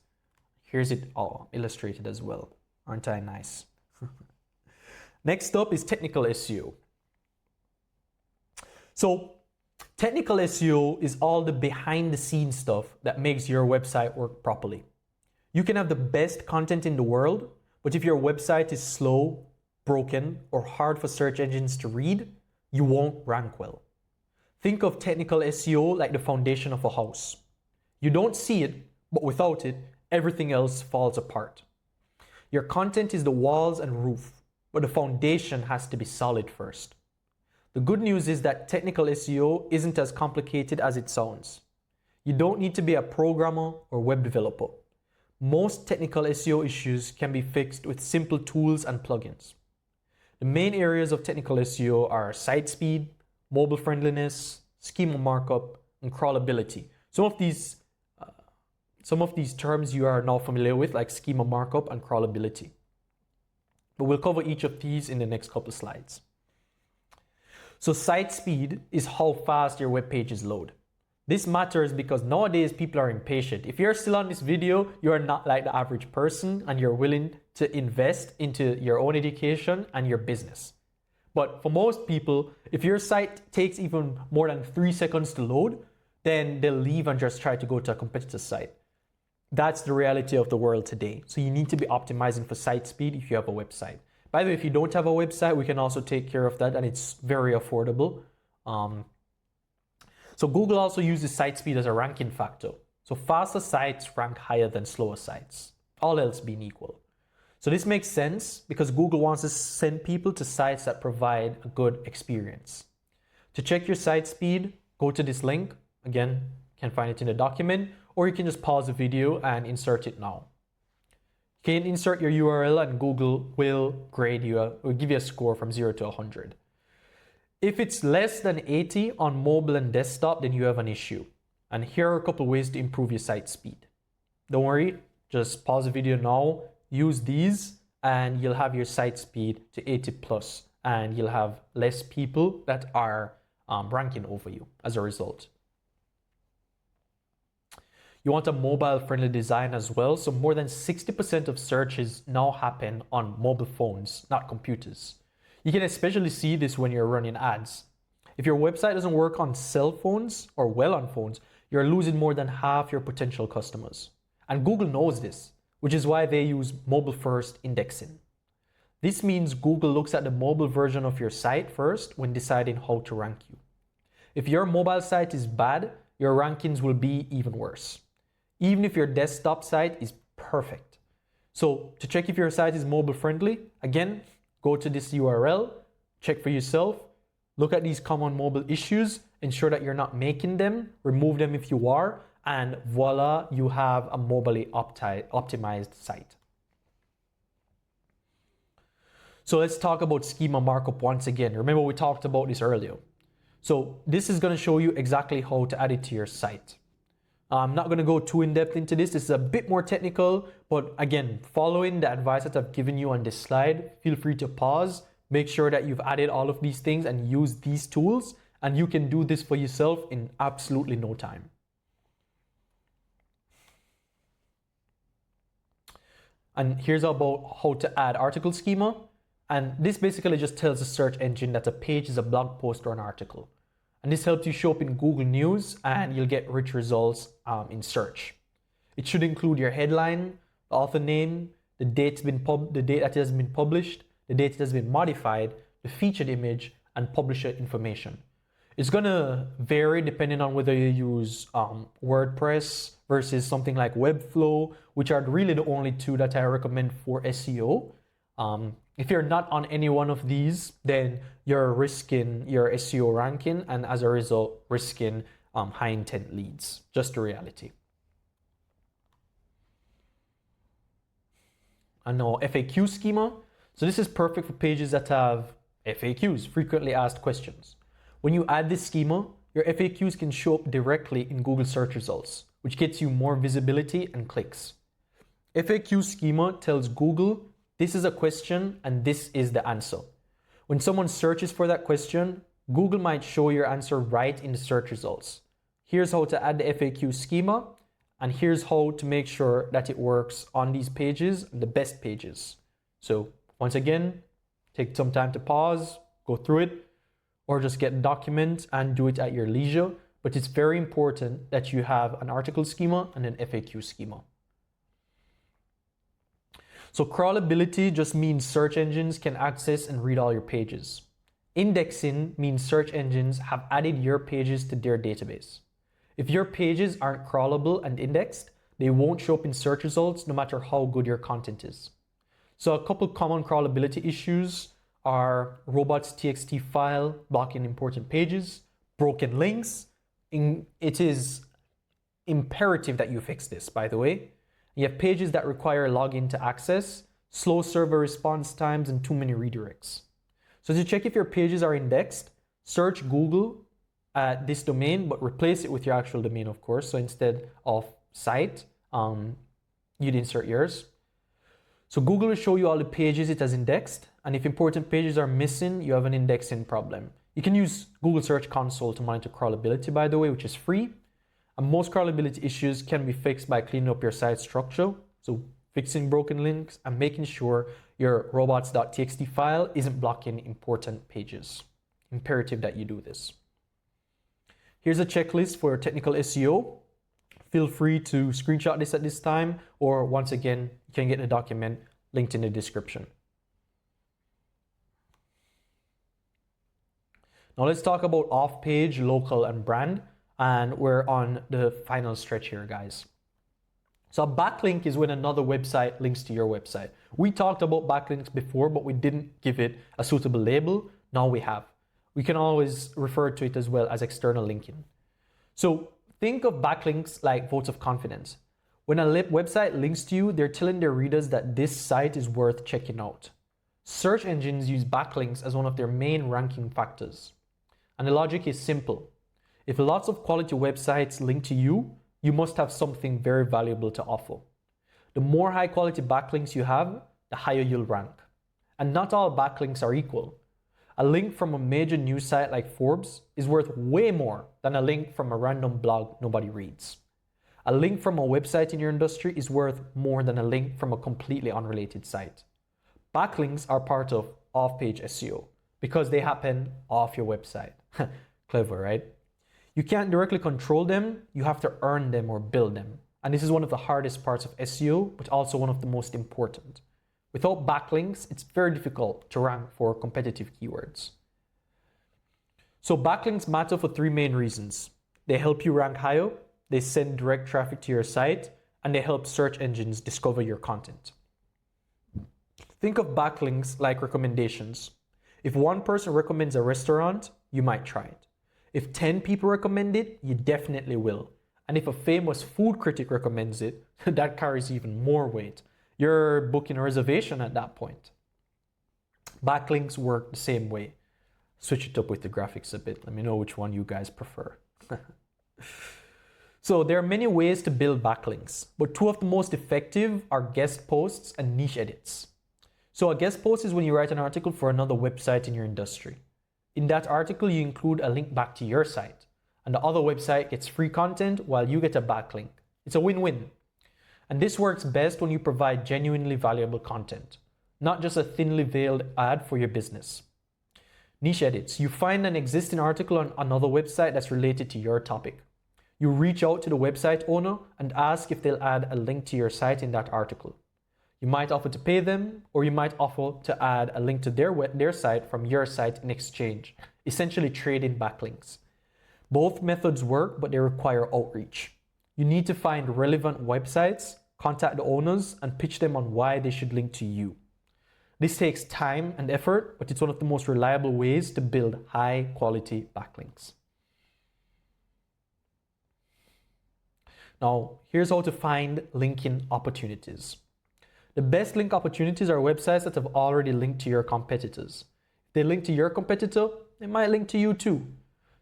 A: Here's it all illustrated as well. Aren't I nice? Next up is technical SEO. So technical SEO is all the behind the scenes stuff that makes your website work properly. You can have the best content in the world, but if your website is slow, broken, or hard for search engines to read, you won't rank well. Think of technical SEO like the foundation of a house. You don't see it, but without it, everything else falls apart. Your content is the walls and roof, but the foundation has to be solid first. The good news is that technical SEO isn't as complicated as it sounds. You don't need to be a programmer or web developer. Most technical SEO issues can be fixed with simple tools and plugins. The main areas of technical SEO are site speed, mobile friendliness, schema markup, and crawlability. Some of these terms you are now familiar with, like schema markup and crawlability. But we'll cover each of these in the next couple of slides. So site speed is how fast your web pages load. This matters because nowadays people are impatient. If you're still on this video, you're not like the average person and you're willing to invest into your own education and your business. But for most people, if your site takes even more than 3 seconds to load, then they'll leave and just try to go to a competitor's site. That's the reality of the world today. So you need to be optimizing for site speed if you have a website. By the way, if you don't have a website, we can also take care of that, and it's very affordable. So Google also uses site speed as a ranking factor. So faster sites rank higher than slower sites, all else being equal. So this makes sense because Google wants to send people to sites that provide a good experience. To check your site speed, go to this link. Again, you can find it in the document, or you can just pause the video and insert it now. You can insert your URL and Google will grade you, will give you a score from 0 to 100. If it's less than 80 on mobile and desktop, then you have an issue. And here are a couple ways to improve your site speed. Don't worry, just pause the video now, use these, and you'll have your site speed to 80 plus, and you'll have less people that are ranking over you as a result. You want a mobile-friendly design as well, so more than 60% of searches now happen on mobile phones, not computers. You can especially see this when you're running ads. If your website doesn't work on cell phones or well on phones, you're losing more than half your potential customers. And Google knows this, which is why they use mobile-first indexing. This means Google looks at the mobile version of your site first when deciding how to rank you. If your mobile site is bad, your rankings will be even worse, even if your desktop site is perfect. So to check if your site is mobile friendly, again, go to this URL, check for yourself, look at these common mobile issues, ensure that you're not making them, remove them if you are, and voila, you have a mobilely optimized site. So let's talk about Schema Markup once again. Remember, we talked about this earlier. So this is going to show you exactly how to add it to your site. I'm not going to go too in depth into this. This is a bit more technical, but again, following the advice that I've given you on this slide, feel free to pause, make sure that you've added all of these things and use these tools, and you can do this for yourself in absolutely no time. And here's about how to add article schema. And this basically just tells the search engine that a page is a blog post or an article. And this helps you show up in Google News, and you'll get rich results in search. It should include your headline, the author name, the date that it has been published, the date it has been modified, the featured image, and publisher information. It's gonna vary depending on whether you use WordPress versus something like Webflow, which are really the only two that I recommend for SEO. If you're not on any one of these, then you're risking your SEO ranking, and as a result, risking high intent leads. Just the reality. And now FAQ schema. So this is perfect for pages that have FAQs, frequently asked questions. When you add this schema, your FAQs can show up directly in Google search results, which gets you more visibility and clicks. FAQ schema tells Google, this is a question and this is the answer. When someone searches for that question, Google might show your answer right in the search results. Here's how to add the FAQ schema, and here's how to make sure that it works on these pages, the best pages. So once again, take some time to pause, go through it, or just get a document and do it at your leisure. But it's very important that you have an article schema and an FAQ schema. So crawlability just means search engines can access and read all your pages. Indexing means search engines have added your pages to their database. If your pages aren't crawlable and indexed, they won't show up in search results no matter how good your content is. So a couple common crawlability issues are robots.txt file blocking important pages, broken links. It is imperative that you fix this, by the way. You have pages that require login to access, slow server response times, and too many redirects. So to check if your pages are indexed, search Google at this domain, but replace it with your actual domain, of course. So instead of site, you'd insert yours. So Google will show you all the pages it has indexed, and if important pages are missing, you have an indexing problem. You can use Google Search Console to monitor crawlability, by the way, which is free. And most crawlability issues can be fixed by cleaning up your site structure. So fixing broken links and making sure your robots.txt file isn't blocking important pages. Imperative that you do this. Here's a checklist for technical SEO. Feel free to screenshot this at this time, or once again, you can get the document linked in the description. Now let's talk about off-page, local, and brand. And we're on the final stretch here, guys. So a backlink is when another website links to your website. We talked about backlinks before, but we didn't give it a suitable label. Now we have. We can always refer to it as well as external linking. So think of backlinks like votes of confidence. When a website links to you, they're telling their readers that this site is worth checking out. Search engines use backlinks as one of their main ranking factors. And the logic is simple. If lots of quality websites link to you, you must have something very valuable to offer. The more high quality backlinks you have, the higher you'll rank. And not all backlinks are equal. A link from a major news site like Forbes is worth way more than a link from a random blog nobody reads. A link from a website in your industry is worth more than a link from a completely unrelated site. Backlinks are part of off-page SEO because they happen off your website. Clever, right? You can't directly control them, you have to earn them or build them. And this is one of the hardest parts of SEO, but also one of the most important. Without backlinks, it's very difficult to rank for competitive keywords. So backlinks matter for three main reasons. They help you rank higher, they send direct traffic to your site, and they help search engines discover your content. Think of backlinks like recommendations. If one person recommends a restaurant, you might try it. If 10 people recommend it, you definitely will. And if a famous food critic recommends it, that carries even more weight. You're booking a reservation at that point. Backlinks work the same way. Switch it up with the graphics a bit. Let me know which one you guys prefer. So there are many ways to build backlinks, but two of the most effective are guest posts and niche edits. So a guest post is when you write an article for another website in your industry. In that article, you include a link back to your site, and the other website gets free content while you get a backlink. It's a win-win. And this works best when you provide genuinely valuable content, not just a thinly veiled ad for your business. Niche edits. You find an existing article on another website that's related to your topic. You reach out to the website owner and ask if they'll add a link to your site in that article. You might offer to pay them, or you might offer to add a link to their site from your site in exchange, essentially trading backlinks. Both methods work, but they require outreach. You need to find relevant websites, contact the owners, and pitch them on why they should link to you. This takes time and effort, but it's one of the most reliable ways to build high quality backlinks. Now, here's how to find linking opportunities. The best link opportunities are websites that have already linked to your competitors. If they link to your competitor, they might link to you too.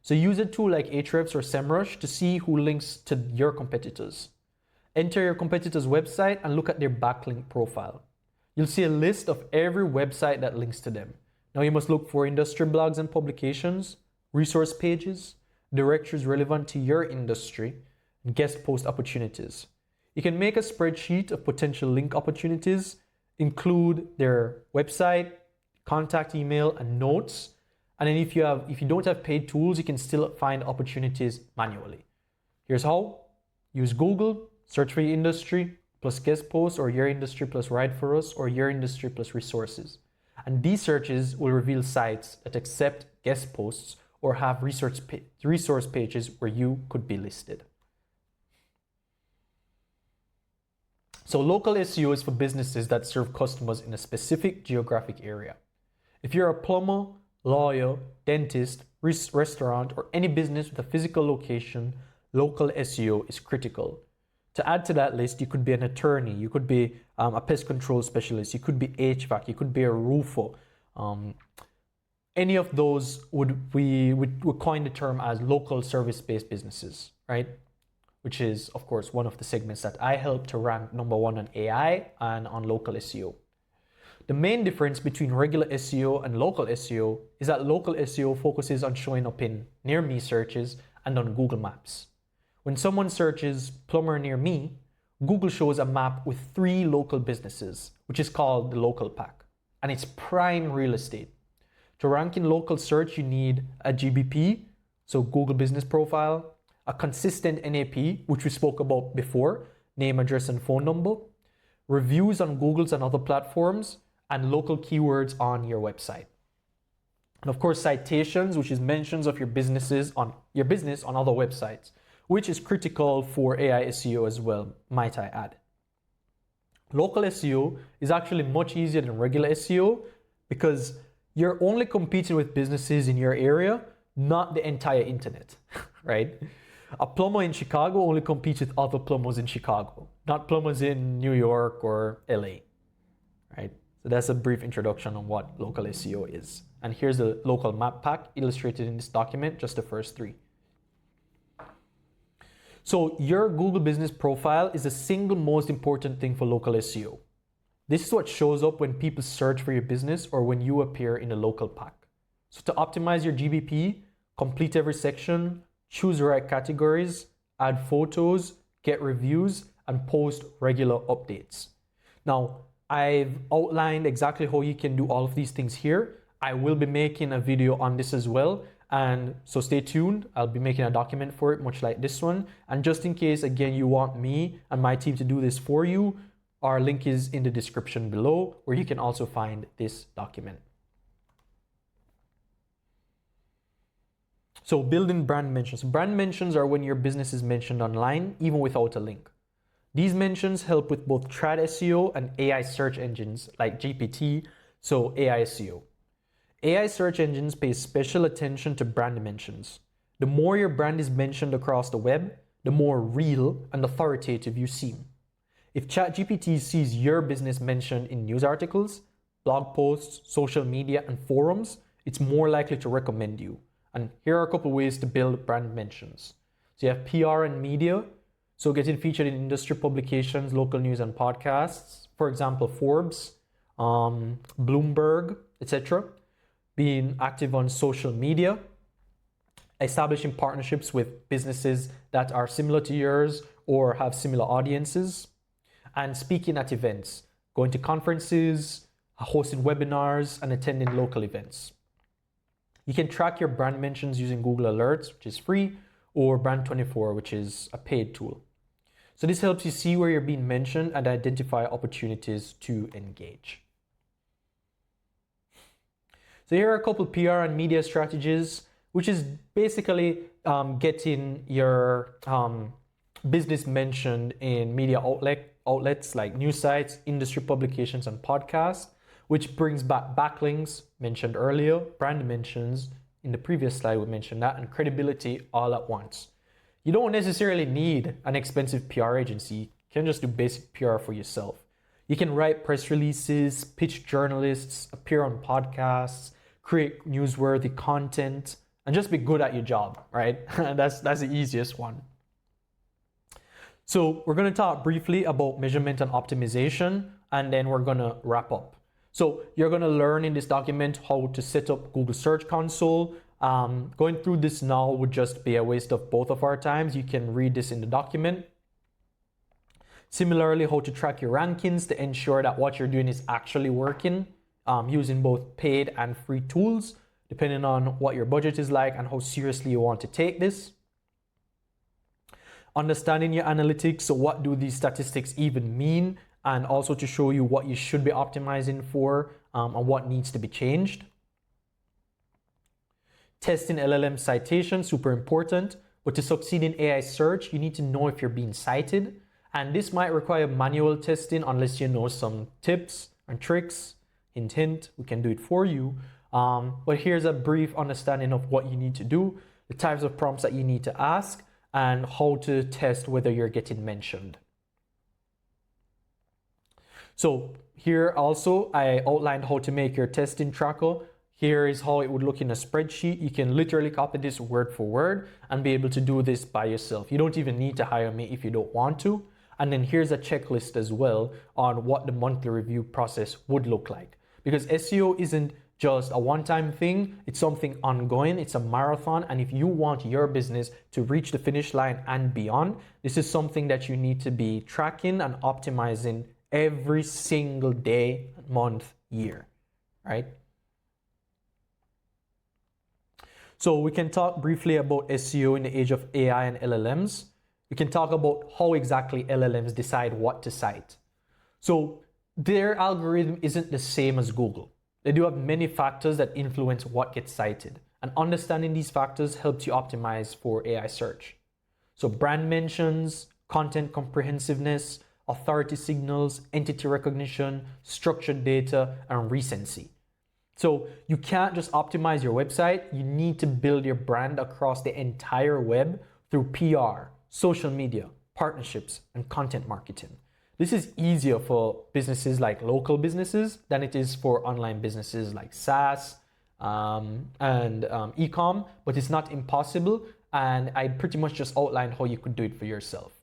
A: So use a tool like Ahrefs or SEMrush to see who links to your competitors. Enter your competitor's website and look at their backlink profile. You'll see a list of every website that links to them. Now you must look for industry blogs and publications, resource pages, directories relevant to your industry, and guest post opportunities. You can make a spreadsheet of potential link opportunities, include their website, contact email, and notes. And then if you don't have paid tools, you can still find opportunities manually. Here's how. Use Google, search for your industry plus guest posts, or your industry plus write for us, or your industry plus resources. And these searches will reveal sites that accept guest posts or have resource pages where you could be listed. So local SEO is for businesses that serve customers in a specific geographic area. If you're a plumber, lawyer, dentist, restaurant, or any business with a physical location, local SEO is critical. To add to that list, you could be an attorney, you could be a pest control specialist, you could be HVAC, you could be a roofer. Any of those would coin the term as local service-based businesses, right? Which is, of course, one of the segments that I help to rank #1 on AI and on local SEO. The main difference between regular SEO and local SEO is that local SEO focuses on showing up in near me searches and on Google Maps. When someone searches plumber near me, Google shows a map with 3 local businesses, which is called the local pack, and it's prime real estate. To rank in local search, you need a GBP, so Google Business Profile, a consistent NAP, which we spoke about before, name, address, and phone number, reviews on Google's and other platforms, and local keywords on your website. And of course, citations, which is mentions of your business on other websites, which is critical for AI SEO as well, might I add. Local SEO is actually much easier than regular SEO because you're only competing with businesses in your area, not the entire internet, right? A plumber in Chicago only competes with other plumbers in Chicago, not plumbers in New York or LA, right? So that's a brief introduction on what local SEO is And here's the local map pack illustrated in this document, just the first 3. So your Google business profile is the single most important thing for local SEO. This is what shows up when people search for your business or when you appear in a local pack. So to optimize your GBP, complete every section, choose the right categories, add photos, get reviews, and post regular updates. Now, I've outlined exactly how you can do all of these things here. I will be making a video on this as well. And so stay tuned. I'll be making a document for it, much like this one. And just in case, again, you want me and my team to do this for you, our link is in the description below, where you can also find this document. So building brand mentions. Brand mentions are when your business is mentioned online, even without a link. These mentions help with both trad SEO and AI search engines like GPT, so AI SEO. AI search engines pay special attention to brand mentions. The more your brand is mentioned across the web, the more real and authoritative you seem. If ChatGPT sees your business mentioned in news articles, blog posts, social media, and forums, it's more likely to recommend you. And here are a couple ways to build brand mentions. So you have PR and media, so getting featured in industry publications, local news, and podcasts, for example, Forbes, Bloomberg, etc. Being active on social media, establishing partnerships with businesses that are similar to yours or have similar audiences, and speaking at events, going to conferences, hosting webinars, and attending local events. You can track your brand mentions using Google Alerts, which is free, or Brand24, which is a paid tool. So this helps you see where you're being mentioned and identify opportunities to engage. So here are a couple PR and media strategies, which is basically getting your business mentioned in media outlets like news sites, industry publications, and podcasts, which brings back backlinks mentioned earlier, brand mentions, in the previous slide we mentioned that, and credibility all at once. You don't necessarily need an expensive PR agency. You can just do basic PR for yourself. You can write press releases, pitch journalists, appear on podcasts, create newsworthy content, and just be good at your job, right? That's the easiest one. So we're going to talk briefly about measurement and optimization, and then we're going to wrap up. So you're going to learn in this document how to set up Google Search Console. Going through this now would just be a waste of both of our times. You can read this in the document. Similarly, how to track your rankings to ensure that what you're doing is actually working, using both paid and free tools, depending on what your budget is like and how seriously you want to take this. Understanding your analytics, so what do these statistics even mean, and also to show you what you should be optimizing for and what needs to be changed. Testing LLM Citations, super important, but to succeed in AI search, you need to know if you're being cited, and this might require manual testing unless you know some tips and tricks. Hint, hint, we can do it for you. But here's a brief understanding of what you need to do, the types of prompts that you need to ask, and how to test whether you're getting mentioned. So here also, I outlined how to make your testing tracker. Here is how it would look in a spreadsheet. You can literally copy this word for word and be able to do this by yourself. You don't even need to hire me if you don't want to. And then here's a checklist as well on what the monthly review process would look like. Because SEO isn't just a one-time thing, it's something ongoing, it's a marathon, and if you want your business to reach the finish line and beyond, this is something that you need to be tracking and optimizing every single day, month, year, right? So we can talk briefly about SEO in the age of AI and LLMs. We can talk about how exactly LLMs decide what to cite. So their algorithm isn't the same as Google. They do have many factors that influence what gets cited, and understanding these factors helps you optimize for AI search. So brand mentions, content comprehensiveness, authority signals, entity recognition, structured data, and recency. So you can't just optimize your website, you need to build your brand across the entire web through PR, social media, partnerships, and content marketing. This is easier for businesses like local businesses than it is for online businesses like SaaS and e-com, but it's not impossible. And I pretty much just outlined how you could do it for yourself.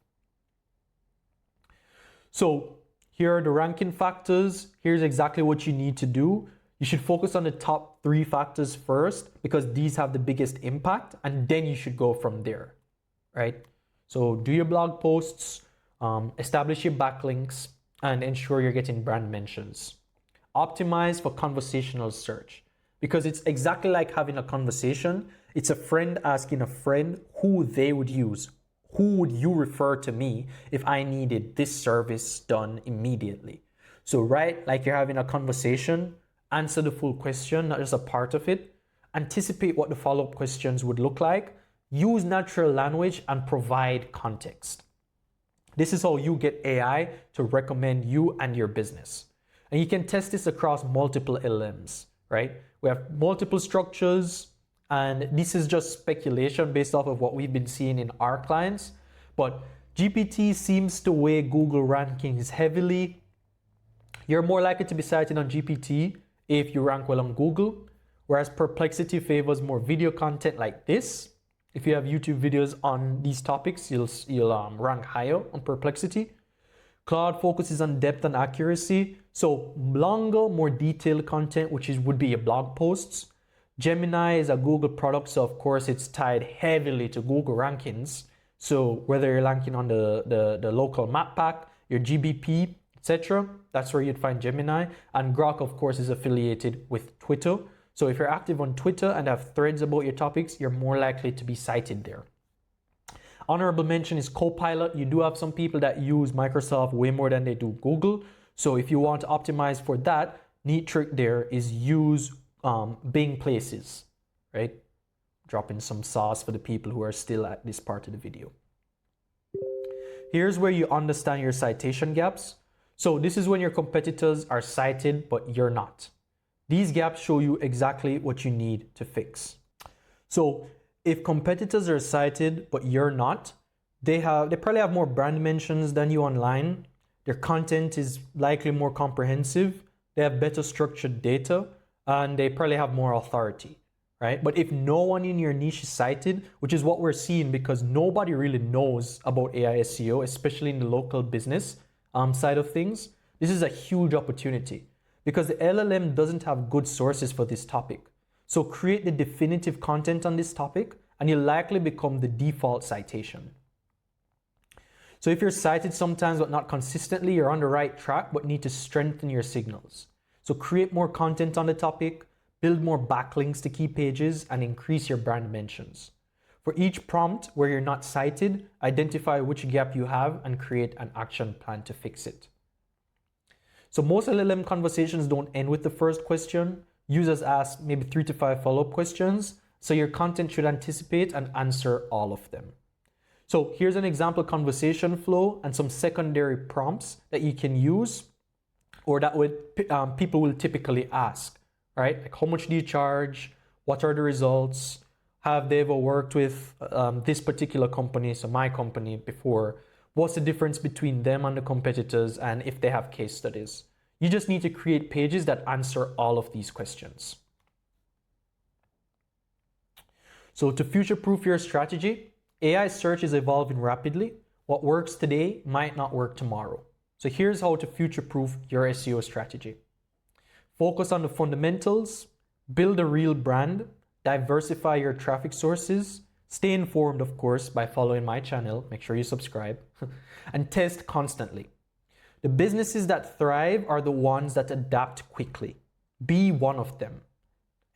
A: So here are the ranking factors. Here's exactly what you need to do. You should focus on the top 3 factors first because these have the biggest impact, and then you should go from there, right? So do your blog posts, establish your backlinks, and ensure you're getting brand mentions. Optimize for conversational search because it's exactly like having a conversation. It's a friend asking a friend who they would use. Who would you refer to me if I needed this service done immediately? So, right, like you're having a conversation, answer the full question, not just a part of it. Anticipate what the follow-up questions would look like. Use natural language and provide context. This is how you get AI to recommend you and your business. And you can test this across multiple LLMs, right? We have multiple structures, and this is just speculation based off of what we've been seeing in our clients. But GPT seems to weigh Google rankings heavily. You're more likely to be cited on GPT if you rank well on Google, whereas Perplexity favors more video content like this. If you have YouTube videos on these topics, you'll rank higher on Perplexity. Claude focuses on depth and accuracy, so longer, more detailed content, which would be your blog posts. Gemini is a Google product, so of course it's tied heavily to Google rankings. So whether you're ranking on the local map pack, your GBP, etc., that's where you'd find Gemini. And Grok, of course, is affiliated with Twitter. So if you're active on Twitter and have threads about your topics, you're more likely to be cited there. Honorable mention is Copilot. You do have some people that use Microsoft way more than they do Google. So if you want to optimize for that, neat trick there is use Bing Places, right? Dropping some sauce for the people who are still at this part of the video. Here's where you understand your citation gaps. So this is when your competitors are cited, but you're not. These gaps show you exactly what you need to fix. So if competitors are cited, but you're not, they probably have more brand mentions than you online. Their content is likely more comprehensive. They have better structured data, and they probably have more authority, right? But if no one in your niche is cited, which is what we're seeing because nobody really knows about AI SEO, especially in the local business side of things, this is a huge opportunity because the LLM doesn't have good sources for this topic. So create the definitive content on this topic and you'll likely become the default citation. So if you're cited sometimes but not consistently, you're on the right track but need to strengthen your signals. So create more content on the topic, build more backlinks to key pages, and increase your brand mentions. For each prompt where you're not cited, identify which gap you have and create an action plan to fix it. So most LLM conversations don't end with the first question. Users ask maybe 3 to 5 follow-up questions, so your content should anticipate and answer all of them. So here's an example conversation flow and some secondary prompts that you can use or that people will typically ask, right? Like how much do you charge? What are the results? Have they ever worked with this particular company, so my company, before? What's the difference between them and the competitors, and if they have case studies? You just need to create pages that answer all of these questions. So to future-proof your strategy, AI search is evolving rapidly. What works today might not work tomorrow. So here's how to future-proof your SEO strategy. Focus on the fundamentals, build a real brand, diversify your traffic sources, stay informed, of course, by following my channel, make sure you subscribe, and test constantly. The businesses that thrive are the ones that adapt quickly. Be one of them.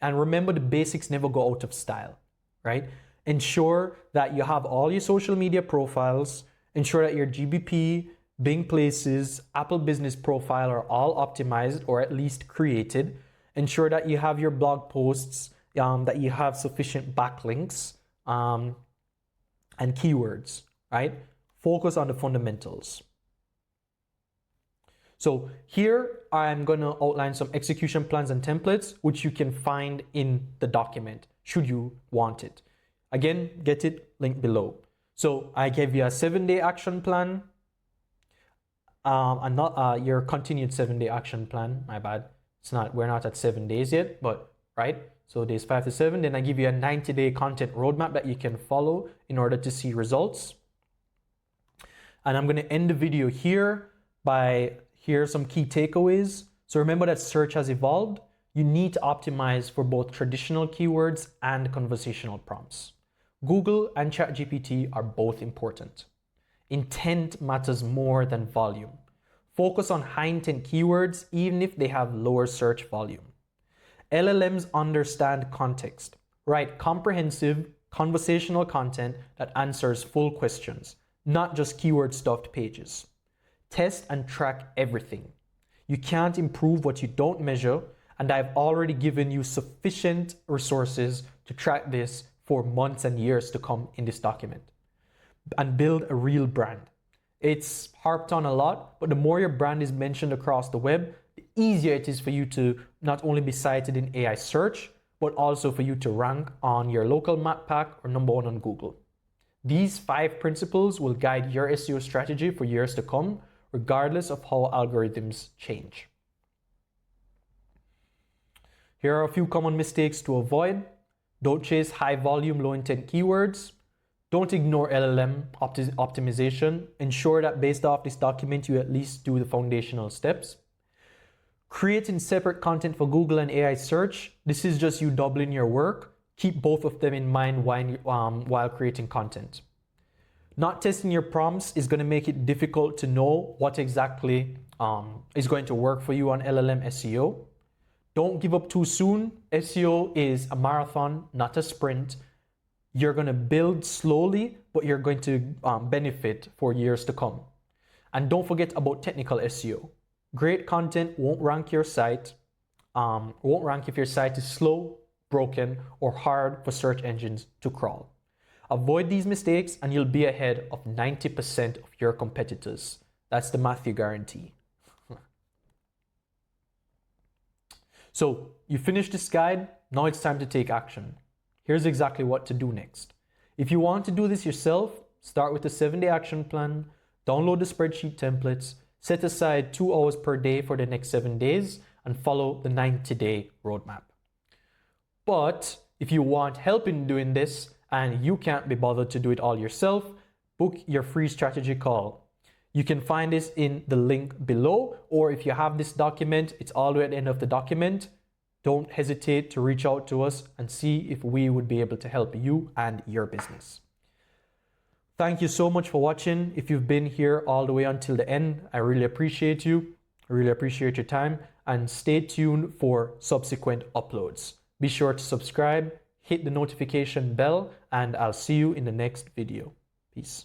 A: And remember, the basics never go out of style, right? Ensure that you have all your social media profiles, ensure that your GBP, Bing Places, Apple Business Profile are all optimized or at least created. Ensure that you have your blog posts, that you have sufficient backlinks and keywords, right? Focus on the fundamentals. So here I'm going to outline some execution plans and templates, which you can find in the document, should you want it. Again, get it linked below. So I gave you a 7-day action plan, and not your continued 7-day action plan. My bad. We're not at 7 days yet, but right. So days 5 to 7. Then I give you a 90-day content roadmap that you can follow in order to see results. And I'm going to end the video here by here's some key takeaways. So remember that search has evolved. You need to optimize for both traditional keywords and conversational prompts. Google and ChatGPT are both important. Intent matters more than volume. Focus on high intent keywords even if they have lower search volume. LLMs understand context. Write comprehensive conversational content that answers full questions, not just keyword stuffed pages. Test and track everything. You can't improve what you don't measure, and I've already given you sufficient resources to track this for months and years to come in this document. And build a real brand. It's harped on a lot, but the more your brand is mentioned across the web, the easier it is for you to not only be cited in AI search, but also for you to rank on your local map pack or #1 on Google. These 5 principles will guide your SEO strategy for years to come, regardless of how algorithms change. Here are a few common mistakes to avoid. Don't chase high volume, low intent keywords. Don't ignore LLM optimization. Ensure that based off this document, you at least do the foundational steps. Creating separate content for Google and AI search. This is just you doubling your work. Keep both of them in mind while creating content. Not testing your prompts is going to make it difficult to know what exactly is going to work for you on LLM SEO. Don't give up too soon. SEO is a marathon, not a sprint. You're going to build slowly, but you're going to benefit for years to come. And don't forget about technical SEO. Great content won't rank your site, won't rank if your site is slow, broken, or hard for search engines to crawl. Avoid these mistakes and you'll be ahead of 90% of your competitors. That's the math you guarantee. So you finished this guide, now it's time to take action. Here's exactly what to do next. If you want to do this yourself, start with a 7-day action plan, download the spreadsheet templates, set aside 2 hours per day for the next 7 days, and follow the 90-day roadmap. But if you want help in doing this and you can't be bothered to do it all yourself, book your free strategy call. You can find this in the link below, or if you have this document, it's all the way at the end of the document. Don't hesitate to reach out to us and see if we would be able to help you and your business. Thank you so much for watching. If you've been here all the way until the end, I really appreciate you. I really appreciate your time, and stay tuned for subsequent uploads. Be sure to subscribe, hit the notification bell, and I'll see you in the next video. Peace.